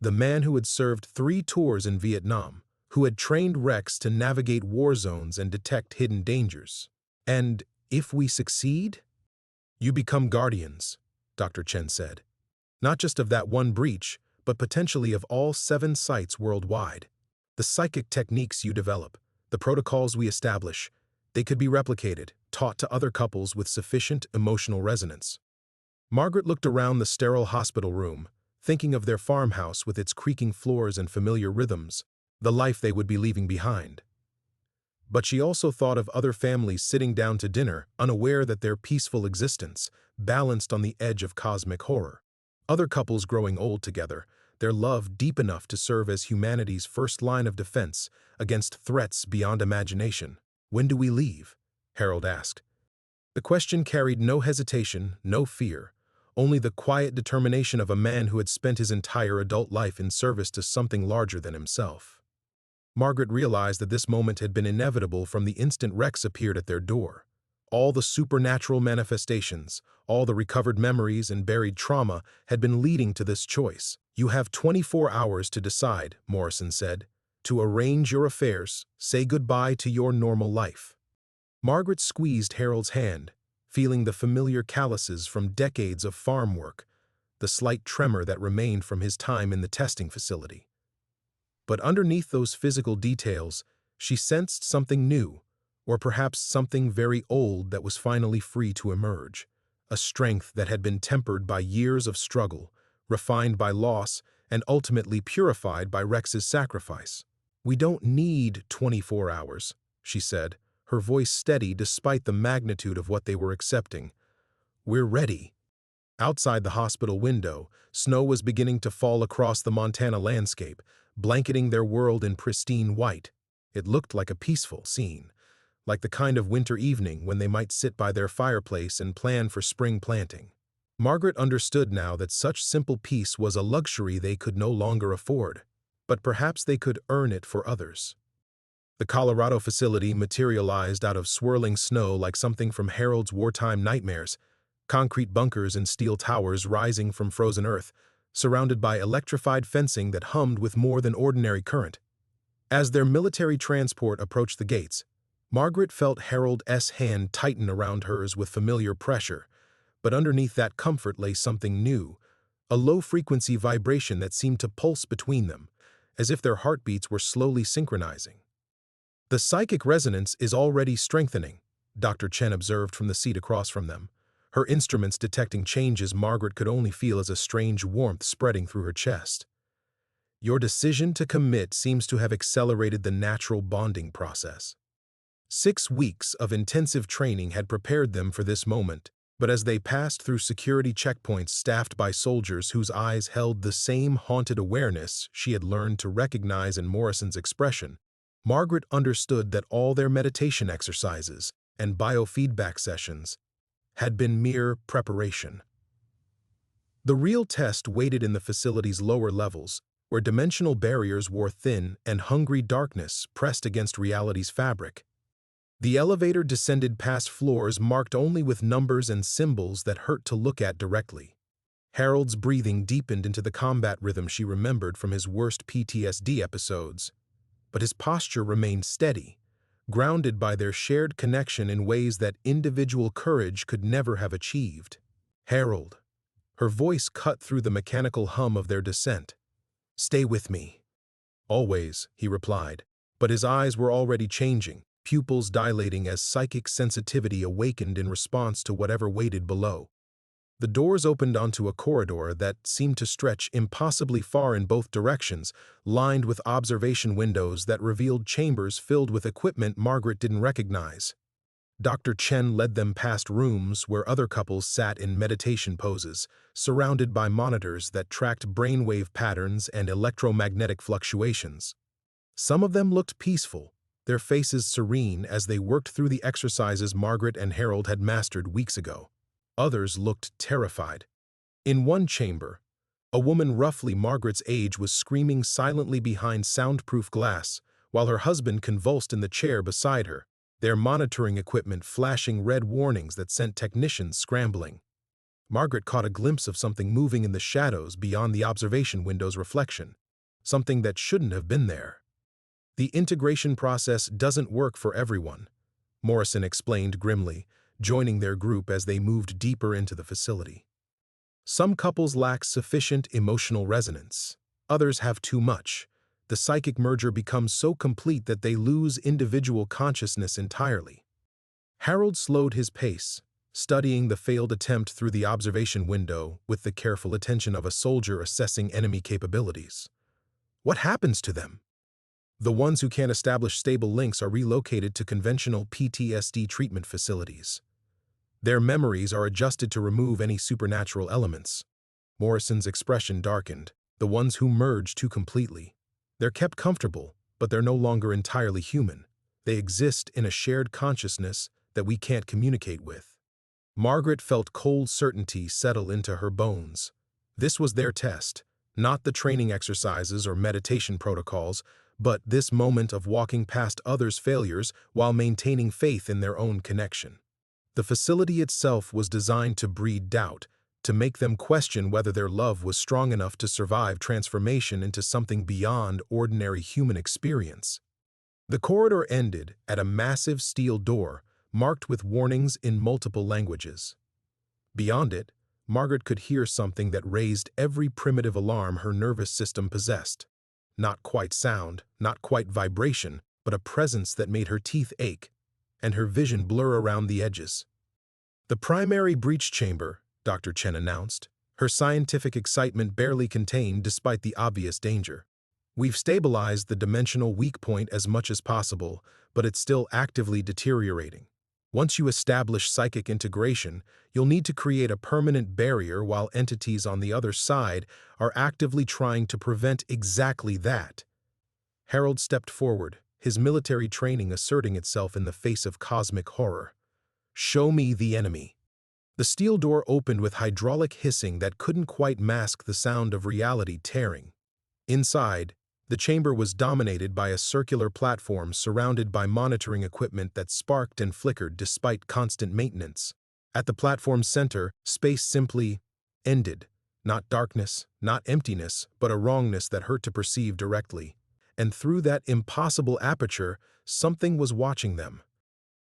The man who had served 3 tours in Vietnam, who had trained Rex to navigate war zones and detect hidden dangers. And if we succeed? You become guardians, Dr. Chen said. Not just of that one breach, but potentially of all 7 sites worldwide. The psychic techniques you develop, the protocols we establish, they could be replicated, taught to other couples with sufficient emotional resonance. Margaret looked around the sterile hospital room, thinking of their farmhouse with its creaking floors and familiar rhythms, the life they would be leaving behind. But she also thought of other families sitting down to dinner, unaware that their peaceful existence, balanced on the edge of cosmic horror. Other couples growing old together, their love deep enough to serve as humanity's first line of defense against threats beyond imagination. When do we leave? Harold asked. The question carried no hesitation, no fear, only the quiet determination of a man who had spent his entire adult life in service to something larger than himself. Margaret realized that this moment had been inevitable from the instant Rex appeared at their door. All the supernatural manifestations, all the recovered memories and buried trauma had been leading to this choice. You have 24 hours to decide, Morrison said, to arrange your affairs, say goodbye to your normal life. Margaret squeezed Harold's hand, feeling the familiar calluses from decades of farm work, the slight tremor that remained from his time in the testing facility. But underneath those physical details, she sensed something new, or perhaps something very old that was finally free to emerge, a strength that had been tempered by years of struggle, refined by loss, and ultimately purified by Rex's sacrifice. We don't need 24 hours, she said, her voice steady despite the magnitude of what they were accepting. We're ready. Outside the hospital window, snow was beginning to fall across the Montana landscape, blanketing their world in pristine white. It looked like a peaceful scene, like the kind of winter evening when they might sit by their fireplace and plan for spring planting. Margaret understood now that such simple peace was a luxury they could no longer afford, but perhaps they could earn it for others. The Colorado facility materialized out of swirling snow like something from Harold's wartime nightmares, concrete bunkers and steel towers rising from frozen earth, surrounded by electrified fencing that hummed with more than ordinary current. As their military transport approached the gates, Margaret felt Harold's hand tighten around hers with familiar pressure, but underneath that comfort lay something new, a low-frequency vibration that seemed to pulse between them, as if their heartbeats were slowly synchronizing. The psychic resonance is already strengthening, Dr. Chen observed from the seat across from them. her instruments detecting changes Margaret could only feel as a strange warmth spreading through her chest. Your decision to commit seems to have accelerated the natural bonding process. 6 weeks of intensive training had prepared them for this moment, but as they passed through security checkpoints staffed by soldiers whose eyes held the same haunted awareness she had learned to recognize in Morrison's expression, Margaret understood that all their meditation exercises and biofeedback sessions had been mere preparation. The real test waited in the facility's lower levels, where dimensional barriers wore thin and hungry darkness pressed against reality's fabric. The elevator descended past floors marked only with numbers and symbols that hurt to look at directly. Harold's breathing deepened into the combat rhythm she remembered from his worst PTSD episodes, but his posture remained steady, grounded by their shared connection in ways that individual courage could never have achieved. Harold. Her voice cut through the mechanical hum of their descent. "Stay with me." "Always," he replied, but his eyes were already changing, pupils dilating as psychic sensitivity awakened in response to whatever waited below. The doors opened onto a corridor that seemed to stretch impossibly far in both directions, lined with observation windows that revealed chambers filled with equipment Margaret didn't recognize. Dr. Chen led them past rooms where other couples sat in meditation poses, surrounded by monitors that tracked brainwave patterns and electromagnetic fluctuations. Some of them looked peaceful, their faces serene as they worked through the exercises Margaret and Harold had mastered weeks ago. Others looked terrified. In one chamber, a woman roughly Margaret's age was screaming silently behind soundproof glass, while her husband convulsed in the chair beside her, their monitoring equipment flashing red warnings that sent technicians scrambling. Margaret caught a glimpse of something moving in the shadows beyond the observation window's reflection, something that shouldn't have been there. "The integration process doesn't work for everyone," Morrison explained grimly, joining their group as they moved deeper into the facility. "Some couples lack sufficient emotional resonance. Others have too much. The psychic merger becomes so complete that they lose individual consciousness entirely." Harold slowed his pace, studying the failed attempt through the observation window with the careful attention of a soldier assessing enemy capabilities. "What happens to them?" "The ones who can't establish stable links are relocated to conventional PTSD treatment facilities. Their memories are adjusted to remove any supernatural elements." Morrison's expression darkened. "The ones who merge too completely. They're kept comfortable, but they're no longer entirely human. They exist in a shared consciousness that we can't communicate with." Margaret felt cold certainty settle into her bones. This was their test, not the training exercises or meditation protocols, but this moment of walking past others' failures while maintaining faith in their own connection. The facility itself was designed to breed doubt, to make them question whether their love was strong enough to survive transformation into something beyond ordinary human experience. The corridor ended at a massive steel door, marked with warnings in multiple languages. Beyond it, Margaret could hear something that raised every primitive alarm her nervous system possessed. Not quite sound, not quite vibration, but a presence that made her teeth ache, and her vision blur around the edges. "The primary breach chamber," Dr. Chen announced, her scientific excitement barely contained despite the obvious danger. "We've stabilized the dimensional weak point as much as possible, but it's still actively deteriorating. Once you establish psychic integration, you'll need to create a permanent barrier while entities on the other side are actively trying to prevent exactly that." Harold stepped forward, his military training asserting itself in the face of cosmic horror. "Show me the enemy." The steel door opened with hydraulic hissing that couldn't quite mask the sound of reality tearing. Inside, the chamber was dominated by a circular platform surrounded by monitoring equipment that sparked and flickered despite constant maintenance. At the platform's center, space simply ended. Not darkness, not emptiness, but a wrongness that hurt to perceive directly. And through that impossible aperture, something was watching them.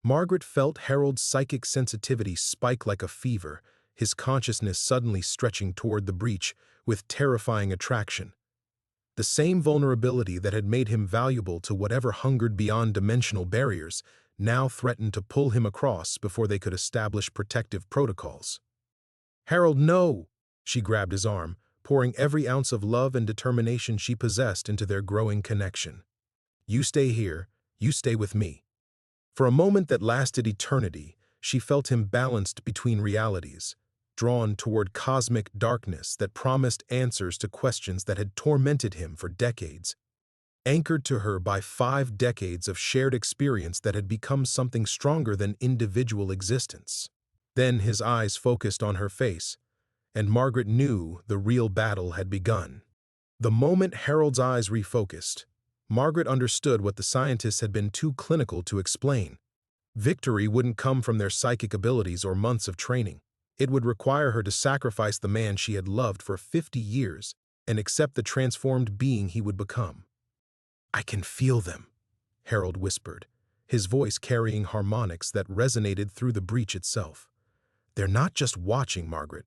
Margaret felt Harold's psychic sensitivity spike like a fever, his consciousness suddenly stretching toward the breach with terrifying attraction. The same vulnerability that had made him valuable to whatever hungered beyond dimensional barriers now threatened to pull him across before they could establish protective protocols. "Harold, no!" She grabbed his arm, pouring every ounce of love and determination she possessed into their growing connection. "You stay here, you stay with me." For a moment that lasted eternity, she felt him balanced between realities, drawn toward cosmic darkness that promised answers to questions that had tormented him for decades, anchored to her by 5 decades of shared experience that had become something stronger than individual existence. Then his eyes focused on her face, and Margaret knew the real battle had begun. The moment Harold's eyes refocused, Margaret understood what the scientists had been too clinical to explain. Victory wouldn't come from their psychic abilities or months of training. It would require her to sacrifice the man she had loved for 50 years and accept the transformed being he would become. "I can feel them," Harold whispered, his voice carrying harmonics that resonated through the breach itself. "They're not just watching, Margaret.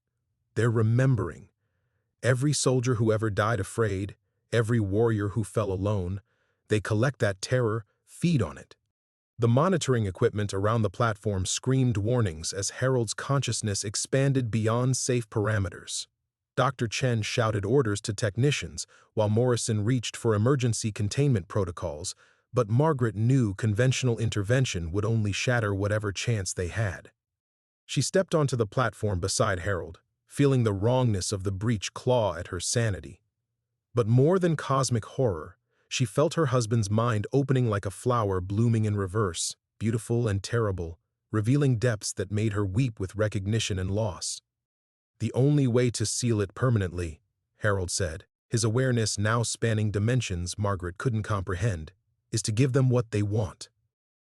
They're remembering. Every soldier who ever died afraid, every warrior who fell alone, they collect that terror, feed on it." The monitoring equipment around the platform screamed warnings as Harold's consciousness expanded beyond safe parameters. Dr. Chen shouted orders to technicians, while Morrison reached for emergency containment protocols, but Margaret knew conventional intervention would only shatter whatever chance they had. She stepped onto the platform beside Harold, feeling the wrongness of the breach claw at her sanity. But more than cosmic horror, she felt her husband's mind opening like a flower blooming in reverse, beautiful and terrible, revealing depths that made her weep with recognition and loss. "The only way to seal it permanently," Harold said, his awareness now spanning dimensions Margaret couldn't comprehend, "is to give them what they want.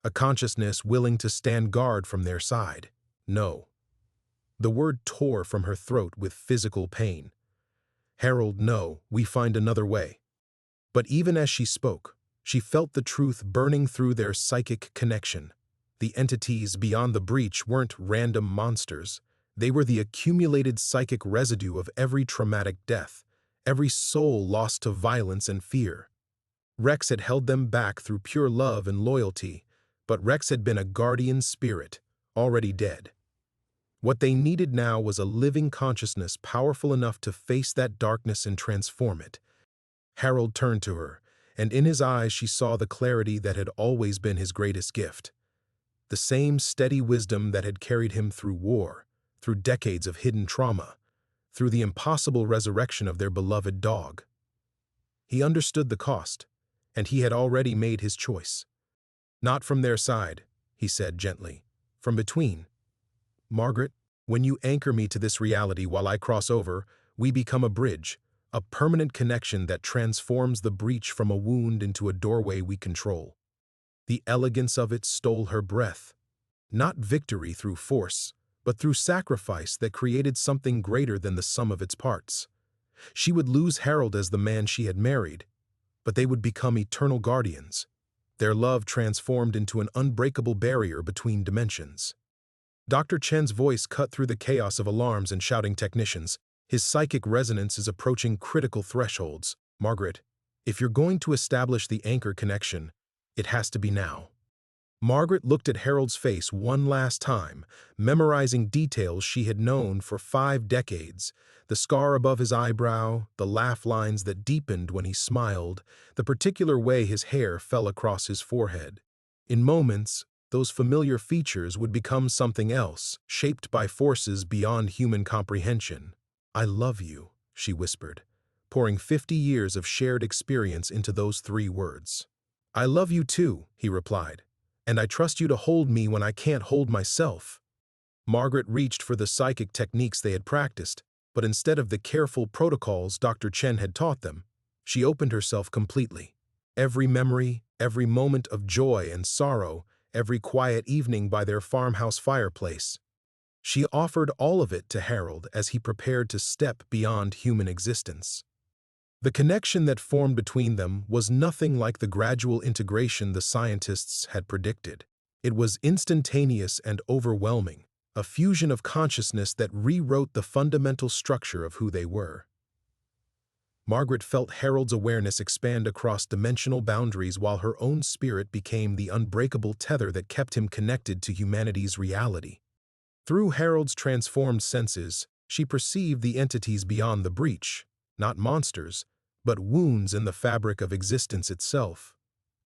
A consciousness willing to stand guard from their side. No." The word tore from her throat with physical pain. "Harold, no, we find another way." But even as she spoke, she felt the truth burning through their psychic connection. The entities beyond the breach weren't random monsters. They were the accumulated psychic residue of every traumatic death, every soul lost to violence and fear. Rex had held them back through pure love and loyalty, but Rex had been a guardian spirit, already dead. What they needed now was a living consciousness powerful enough to face that darkness and transform it. Harold turned to her, and in his eyes she saw the clarity that had always been his greatest gift. The same steady wisdom that had carried him through war, through decades of hidden trauma, through the impossible resurrection of their beloved dog. He understood the cost, and he had already made his choice. "Not from their side," he said gently, "from between. Margaret, when you anchor me to this reality while I cross over, we become a bridge, a permanent connection that transforms the breach from a wound into a doorway we control." The elegance of it stole her breath. Not victory through force, but through sacrifice that created something greater than the sum of its parts. She would lose Harold as the man she had married, but they would become eternal guardians, their love transformed into an unbreakable barrier between dimensions. Dr. Chen's voice cut through the chaos of alarms and shouting technicians. His psychic resonance is approaching critical thresholds. "Margaret, if you're going to establish the anchor connection, it has to be now." Margaret looked at Harold's face one last time, memorizing details she had known for 5 decades. The scar above his eyebrow, the laugh lines that deepened when he smiled, the particular way his hair fell across his forehead. In moments, those familiar features would become something else, shaped by forces beyond human comprehension. "I love you," she whispered, pouring 50 years of shared experience into those 3 words. "I love you too," he replied, "and I trust you to hold me when I can't hold myself." Margaret reached for the psychic techniques they had practiced, but instead of the careful protocols Dr. Chen had taught them, she opened herself completely. Every memory, every moment of joy and sorrow, every quiet evening by their farmhouse fireplace. She offered all of it to Harold as he prepared to step beyond human existence. The connection that formed between them was nothing like the gradual integration the scientists had predicted. It was instantaneous and overwhelming, a fusion of consciousness that rewrote the fundamental structure of who they were. Margaret felt Harold's awareness expand across dimensional boundaries while her own spirit became the unbreakable tether that kept him connected to humanity's reality. Through Harold's transformed senses, she perceived the entities beyond the breach, not monsters, but wounds in the fabric of existence itself,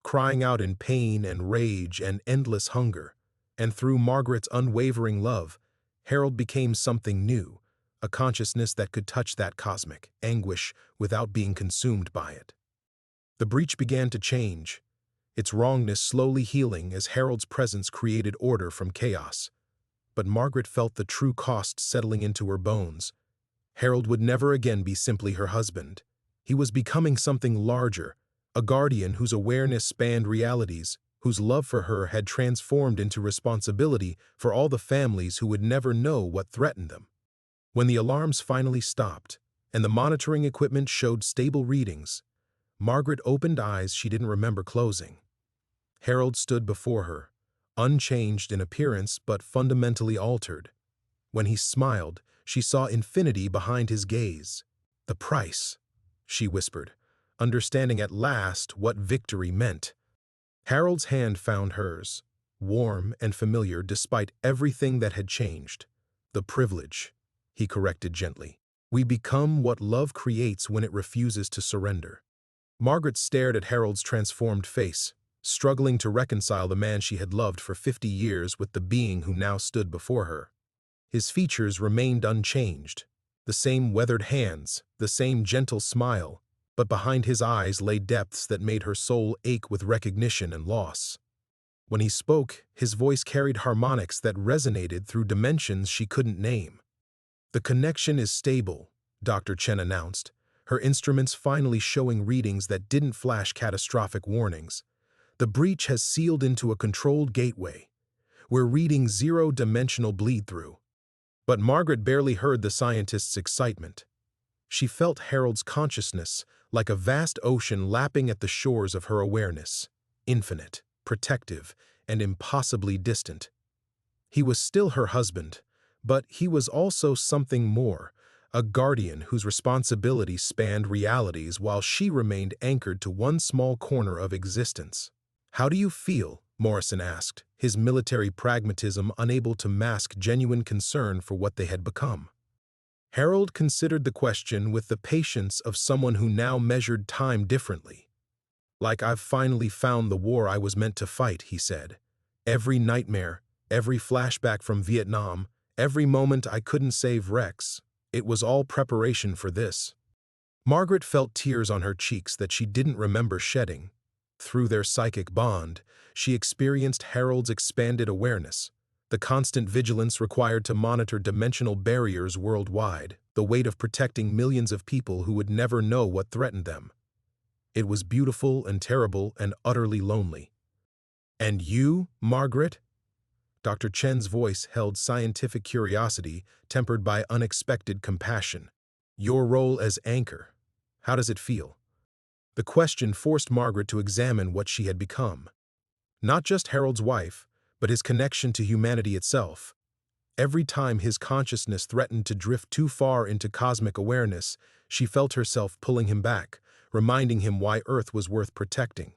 crying out in pain and rage and endless hunger. And through Margaret's unwavering love, Harold became something new, a consciousness that could touch that cosmic anguish without being consumed by it. The breach began to change, its wrongness slowly healing as Harold's presence created order from chaos. But Margaret felt the true cost settling into her bones. Harold would never again be simply her husband. He was becoming something larger, a guardian whose awareness spanned realities, whose love for her had transformed into responsibility for all the families who would never know what threatened them. When the alarms finally stopped, and the monitoring equipment showed stable readings, Margaret opened eyes she didn't remember closing. Harold stood before her, unchanged in appearance but fundamentally altered. When he smiled, she saw infinity behind his gaze. "The price," she whispered, understanding at last what victory meant. Harold's hand found hers, warm and familiar despite everything that had changed. "The privilege," he corrected gently. "We become what love creates when it refuses to surrender." Margaret stared at Harold's transformed face, struggling to reconcile the man she had loved for 50 years with the being who now stood before her. His features remained unchanged, the same weathered hands, the same gentle smile, but behind his eyes lay depths that made her soul ache with recognition and loss. When he spoke, his voice carried harmonics that resonated through dimensions she couldn't name. "The connection is stable," Dr. Chen announced, her instruments finally showing readings that didn't flash catastrophic warnings. "The breach has sealed into a controlled gateway. We're reading zero-dimensional bleed-through." But Margaret barely heard the scientist's excitement. She felt Harold's consciousness like a vast ocean lapping at the shores of her awareness, infinite, protective, and impossibly distant. He was still her husband, but he was also something more, a guardian whose responsibility spanned realities while she remained anchored to one small corner of existence. "How do you feel?" Morrison asked, his military pragmatism unable to mask genuine concern for what they had become. Harold considered the question with the patience of someone who now measured time differently. "Like I've finally found the war I was meant to fight," he said. "Every nightmare, every flashback from Vietnam, every moment I couldn't save Rex, it was all preparation for this." Margaret felt tears on her cheeks that she didn't remember shedding. Through their psychic bond, she experienced Harold's expanded awareness, the constant vigilance required to monitor dimensional barriers worldwide, the weight of protecting millions of people who would never know what threatened them. It was beautiful and terrible and utterly lonely. "And you, Margaret?" Dr. Chen's voice held scientific curiosity tempered by unexpected compassion. "Your role as anchor, how does it feel?" The question forced Margaret to examine what she had become. Not just Harold's wife, but his connection to humanity itself. Every time his consciousness threatened to drift too far into cosmic awareness, she felt herself pulling him back, reminding him why Earth was worth protecting.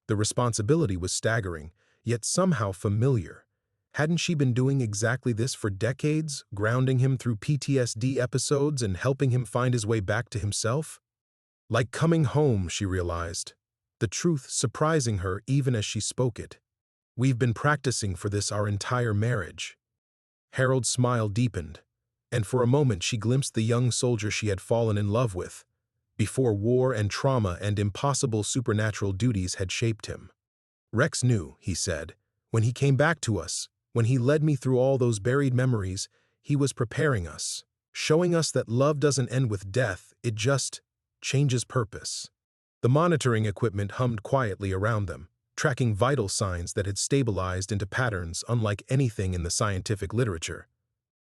The responsibility was staggering, yet somehow familiar. Hadn't she been doing exactly this for decades, grounding him through PTSD episodes and helping him find his way back to himself? Like coming home, she realized, the truth surprising her even as she spoke it. "We've been practicing for this our entire marriage." Harold's smile deepened, and for a moment she glimpsed the young soldier she had fallen in love with, before war and trauma and impossible supernatural duties had shaped him. "Rex knew," he said. "When he came back to us, when he led me through all those buried memories, he was preparing us, showing us that love doesn't end with death, it just changes purpose." The monitoring equipment hummed quietly around them, tracking vital signs that had stabilized into patterns unlike anything in the scientific literature.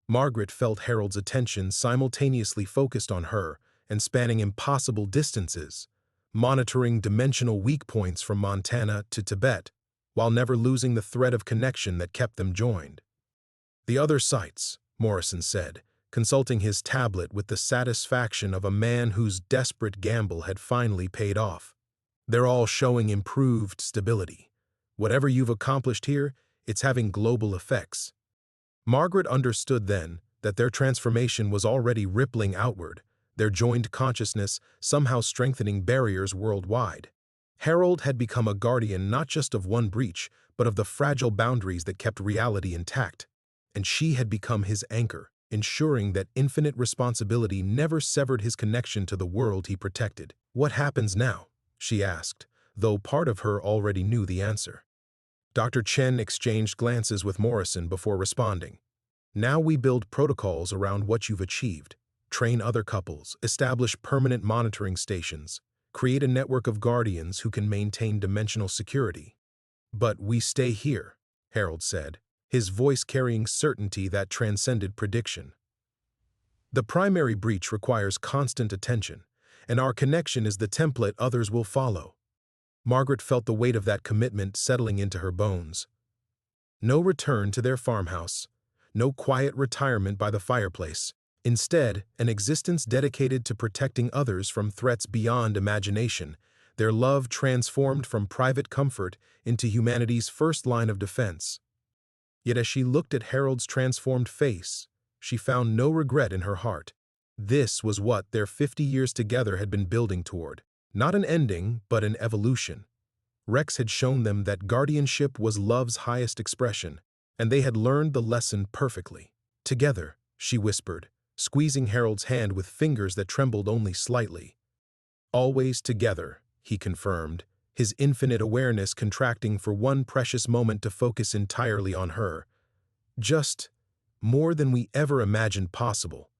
Margaret felt Harold's attention simultaneously focused on her and spanning impossible distances, monitoring dimensional weak points from Montana to Tibet, while never losing the thread of connection that kept them joined. "The other sites," Morrison said, consulting his tablet with the satisfaction of a man whose desperate gamble had finally paid off. "They're all showing improved stability. Whatever you've accomplished here, it's having global effects." Margaret understood then that their transformation was already rippling outward, their joined consciousness somehow strengthening barriers worldwide. Harold had become a guardian not just of one breach, but of the fragile boundaries that kept reality intact. And she had become his anchor, ensuring that infinite responsibility never severed his connection to the world he protected. "What happens now?" she asked, though part of her already knew the answer. Dr. Chen exchanged glances with Morrison before responding. "Now we build protocols around what you've achieved, train other couples, establish permanent monitoring stations, create a network of guardians who can maintain dimensional security." "But we stay here," Harold said, his voice carrying certainty that transcended prediction. "The primary breach requires constant attention, and our connection is the template others will follow." Margaret felt the weight of that commitment settling into her bones. No return to their farmhouse, no quiet retirement by the fireplace. Instead, an existence dedicated to protecting others from threats beyond imagination, their love transformed from private comfort into humanity's first line of defense. Yet as she looked at Harold's transformed face, she found no regret in her heart. This was what their 50 years together had been building toward. Not an ending, but an evolution. Rex had shown them that guardianship was love's highest expression, and they had learned the lesson perfectly. "Together," she whispered, squeezing Harold's hand with fingers that trembled only slightly. "Always together," he confirmed, his infinite awareness contracting for one precious moment to focus entirely on her. Just more than we ever imagined possible.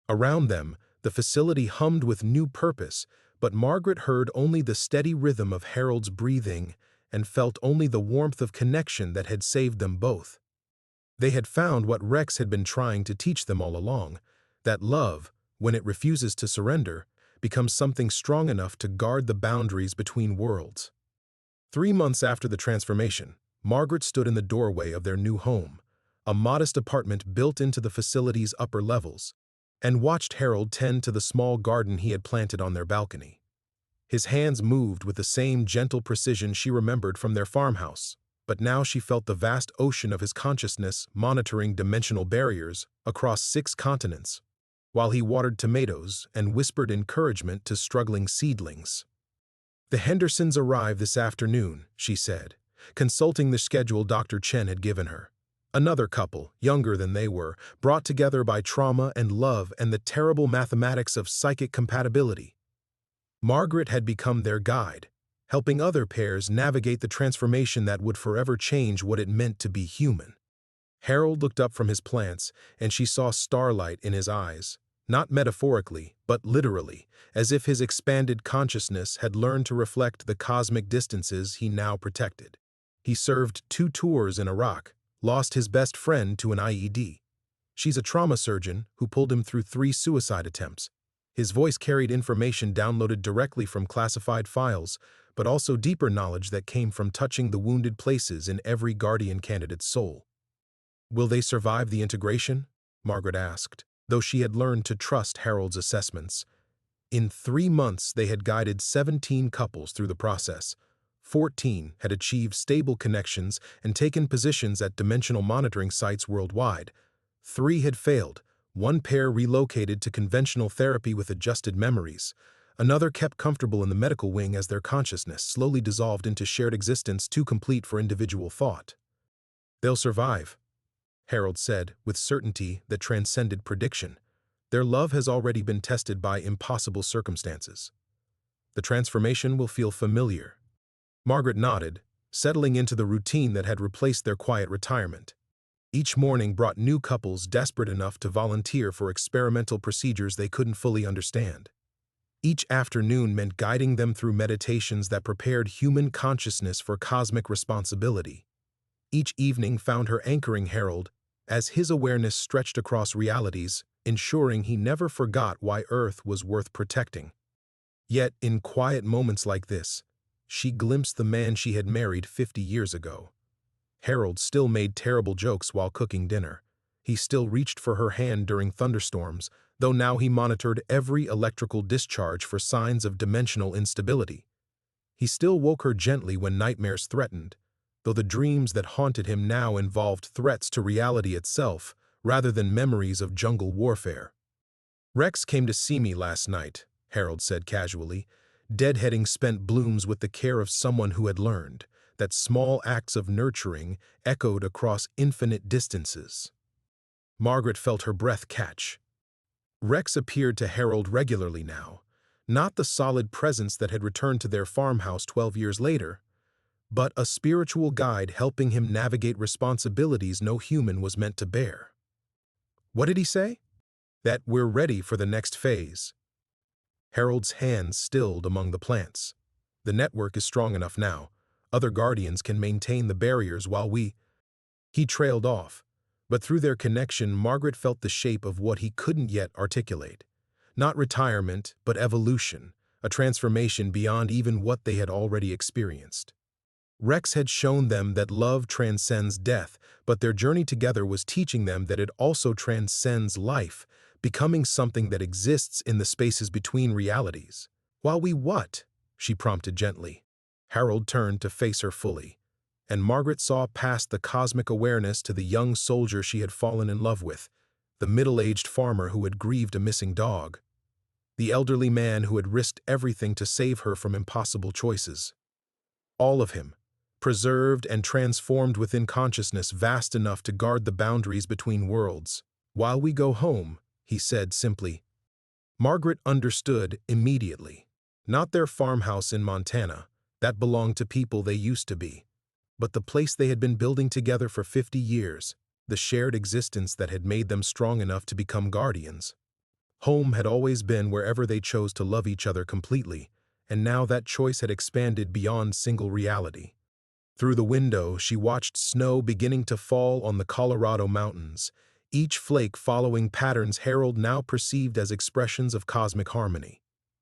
Around them, the facility hummed with new purpose, but Margaret heard only the steady rhythm of Harold's breathing and felt only the warmth of connection that had saved them both. They had found what Rex had been trying to teach them all along, that love, when it refuses to surrender, becomes something strong enough to guard the boundaries between worlds. 3 months after the transformation, Margaret stood in the doorway of their new home, a modest apartment built into the facility's upper levels, and watched Harold tend to the small garden he had planted on their balcony. His hands moved with the same gentle precision she remembered from their farmhouse, but now she felt the vast ocean of his consciousness monitoring dimensional barriers across 6 continents, while he watered tomatoes and whispered encouragement to struggling seedlings. "The Hendersons arrive this afternoon," she said, consulting the schedule Dr. Chen had given her. Another couple, younger than they were, brought together by trauma and love and the terrible mathematics of psychic compatibility. Margaret had become their guide, helping other pairs navigate the transformation that would forever change what it meant to be human. Harold looked up from his plants, and she saw starlight in his eyes, not metaphorically, but literally, as if his expanded consciousness had learned to reflect the cosmic distances he now protected. He served 2 tours in Iraq, lost his best friend to an IED. She's a trauma surgeon who pulled him through 3 suicide attempts. His voice carried information downloaded directly from classified files, but also deeper knowledge that came from touching the wounded places in every guardian candidate's soul. "Will they survive the integration?" Margaret asked, though she had learned to trust Harold's assessments. In 3 months, they had guided 17 couples through the process. 14 had achieved stable connections and taken positions at dimensional monitoring sites worldwide. 3 had failed, 1 pair relocated to conventional therapy with adjusted memories. Another kept comfortable in the medical wing as their consciousness slowly dissolved into shared existence too complete for individual thought. "They'll survive," Harold said with certainty that transcended prediction. "Their love has already been tested by impossible circumstances. The transformation will feel familiar." Margaret nodded, settling into the routine that had replaced their quiet retirement. Each morning brought new couples desperate enough to volunteer for experimental procedures they couldn't fully understand. Each afternoon meant guiding them through meditations that prepared human consciousness for cosmic responsibility. Each evening found her anchoring Harold as his awareness stretched across realities, ensuring he never forgot why Earth was worth protecting. Yet, in quiet moments like this, she glimpsed the man she had married 50 years ago. Harold still made terrible jokes while cooking dinner. He still reached for her hand during thunderstorms, though now he monitored every electrical discharge for signs of dimensional instability. He still woke her gently when nightmares threatened, though the dreams that haunted him now involved threats to reality itself rather than memories of jungle warfare. "Rex came to see me last night," Harold said casually, deadheading spent blooms with the care of someone who had learned that small acts of nurturing echoed across infinite distances. Margaret felt her breath catch. Rex appeared to Harold regularly now, not the solid presence that had returned to their farmhouse 12 years later, but a spiritual guide helping him navigate responsibilities no human was meant to bear. What did he say? That we're ready for the next phase. Harold's hands stilled among the plants. The network is strong enough now. Other guardians can maintain the barriers while we... He trailed off, but through their connection, Margaret felt the shape of what he couldn't yet articulate. Not retirement, but evolution, a transformation beyond even what they had already experienced. Rex had shown them that love transcends death, but their journey together was teaching them that it also transcends life, becoming something that exists in the spaces between realities. "While we what?" she prompted gently. Harold turned to face her fully, and Margaret saw past the cosmic awareness to the young soldier she had fallen in love with, the middle-aged farmer who had grieved a missing dog, the elderly man who had risked everything to save her from impossible choices. All of him, preserved and transformed within consciousness vast enough to guard the boundaries between worlds. "While we go home," he said simply. Margaret understood immediately. Not their farmhouse in Montana, that belonged to people they used to be, but the place they had been building together for 50 years, the shared existence that had made them strong enough to become guardians. Home had always been wherever they chose to love each other completely, and now that choice had expanded beyond single reality. Through the window, she watched snow beginning to fall on the Colorado mountains, each flake following patterns Harold now perceived as expressions of cosmic harmony.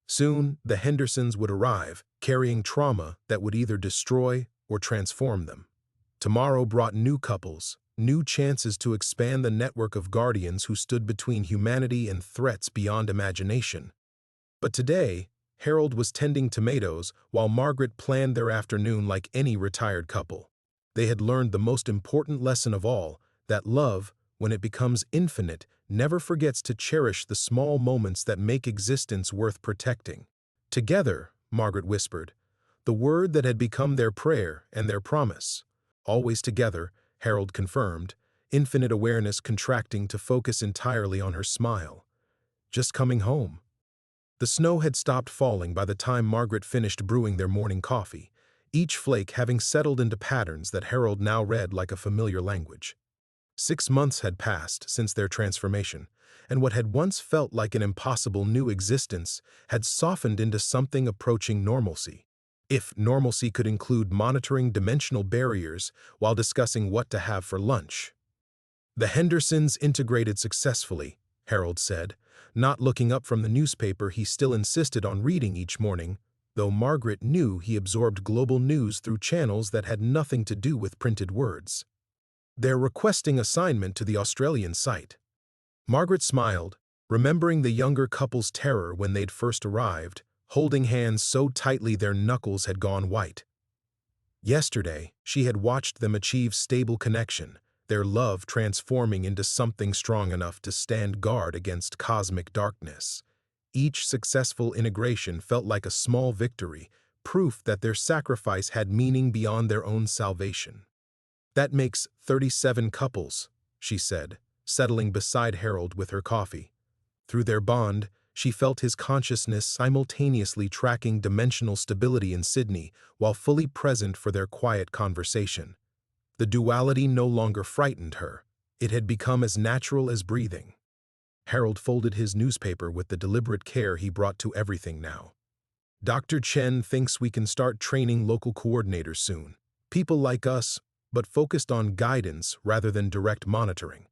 Soon, the Hendersons would arrive, carrying trauma that would either destroy or transform them. Tomorrow brought new couples, new chances to expand the network of guardians who stood between humanity and threats beyond imagination. But today, Harold was tending tomatoes while Margaret planned their afternoon like any retired couple. They had learned the most important lesson of all, that love, when it becomes infinite, never forgets to cherish the small moments that make existence worth protecting. "Together," Margaret whispered, the word that had become their prayer and their promise. "Always together," Harold confirmed, infinite awareness contracting to focus entirely on her smile. "Just coming home." The snow had stopped falling by the time Margaret finished brewing their morning coffee, each flake having settled into patterns that Harold now read like a familiar language. 6 months had passed since their transformation, and what had once felt like an impossible new existence had softened into something approaching normalcy. If normalcy could include monitoring dimensional barriers while discussing what to have for lunch. "The Hendersons integrated successfully," Harold said, not looking up from the newspaper he still insisted on reading each morning, though Margaret knew he absorbed global news through channels that had nothing to do with printed words. "They're requesting assignment to the Australian site." Margaret smiled, remembering the younger couple's terror when they'd first arrived, holding hands so tightly their knuckles had gone white. Yesterday, she had watched them achieve stable connection, their love transforming into something strong enough to stand guard against cosmic darkness. Each successful integration felt like a small victory, proof that their sacrifice had meaning beyond their own salvation. "That makes 37 couples," she said, settling beside Harold with her coffee. Through their bond, she felt his consciousness simultaneously tracking dimensional stability in Sydney while fully present for their quiet conversation. The duality no longer frightened her. It had become as natural as breathing. Harold folded his newspaper with the deliberate care he brought to everything now. "Dr. Chen thinks we can start training local coordinators soon. People like us, but focused on guidance rather than direct monitoring.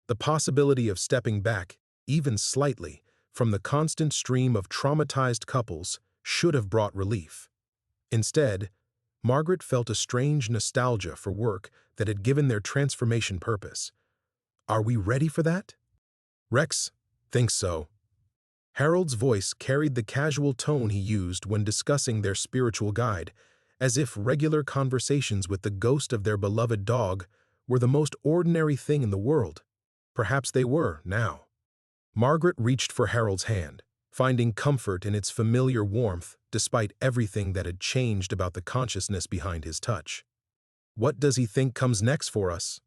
The possibility of stepping back, even slightly, from the constant stream of traumatized couples should have brought relief. Instead, Margaret felt a strange nostalgia for work that had given their transformation purpose. Are we ready for that? Rex thinks so. Harold's voice carried the casual tone he used when discussing their spiritual guide, as if regular conversations with the ghost of their beloved dog were the most ordinary thing in the world. Perhaps they were, now. Margaret reached for Harold's hand, finding comfort in its familiar warmth despite everything that had changed about the consciousness behind his touch. What does he think comes next for us?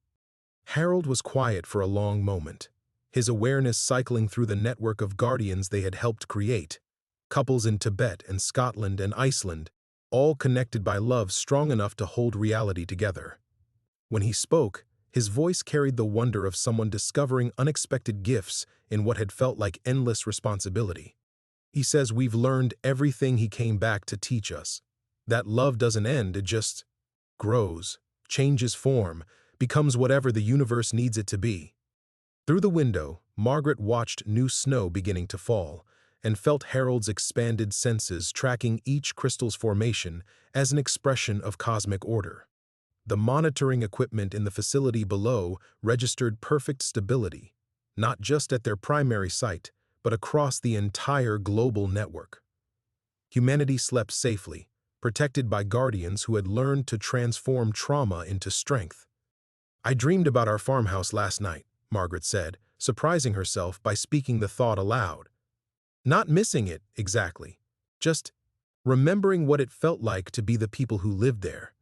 Harold was quiet for a long moment, his awareness cycling through the network of guardians they had helped create, couples in Tibet and Scotland and Iceland, all connected by love strong enough to hold reality together. When he spoke, his voice carried the wonder of someone discovering unexpected gifts in what had felt like endless responsibility. He says we've learned everything he came back to teach us. That love doesn't end, it just grows, changes form, becomes whatever the universe needs it to be. Through the window, Margaret watched new snow beginning to fall and felt Harold's expanded senses tracking each crystal's formation as an expression of cosmic order. The monitoring equipment in the facility below registered perfect stability, not just at their primary site, but across the entire global network. Humanity slept safely, protected by guardians who had learned to transform trauma into strength. I dreamed about our farmhouse last night, Margaret said, surprising herself by speaking the thought aloud. Not missing it, exactly. Just remembering what it felt like to be the people who lived there.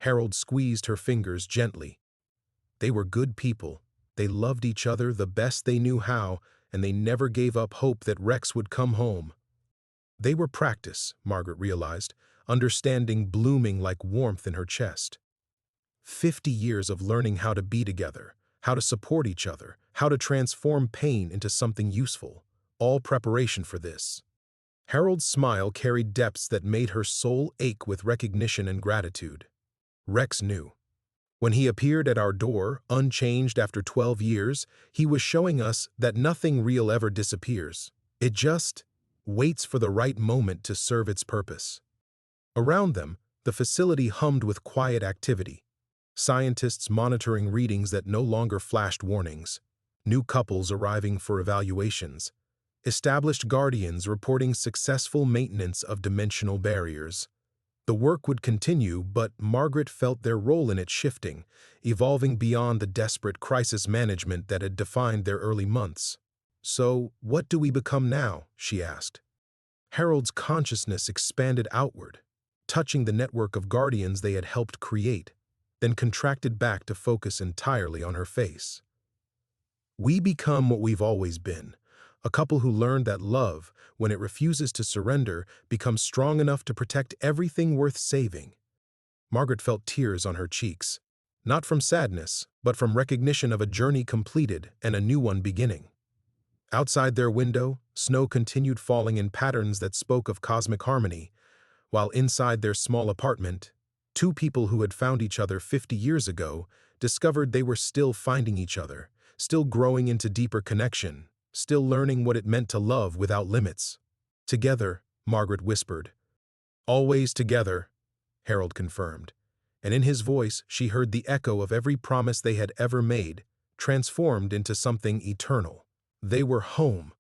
Harold squeezed her fingers gently. They were good people. They loved each other the best they knew how, and they never gave up hope that Rex would come home. They were practice, Margaret realized, understanding blooming like warmth in her chest. 50 years of learning how to be together, how to support each other, how to transform pain into something useful, all preparation for this. Harold's smile carried depths that made her soul ache with recognition and gratitude. Rex knew. When he appeared at our door, unchanged after 12 years, he was showing us that nothing real ever disappears. It just waits for the right moment to serve its purpose. Around them, the facility hummed with quiet activity. Scientists monitoring readings that no longer flashed warnings, new couples arriving for evaluations, established guardians reporting successful maintenance of dimensional barriers. The work would continue, but Margaret felt their role in it shifting, evolving beyond the desperate crisis management that had defined their early months. So, what do we become now? She asked. Harold's consciousness expanded outward, touching the network of guardians they had helped create, then contracted back to focus entirely on her face. We become what we've always been, a couple who learned that love, when it refuses to surrender, becomes strong enough to protect everything worth saving. Margaret felt tears on her cheeks, not from sadness, but from recognition of a journey completed and a new one beginning. Outside their window, snow continued falling in patterns that spoke of cosmic harmony, while inside their small apartment, two people who had found each other 50 years ago discovered they were still finding each other, still growing into deeper connection, still learning what it meant to love without limits. Together, Margaret whispered. Always together, Harold confirmed, and in his voice she heard the echo of every promise they had ever made, transformed into something eternal. They were home,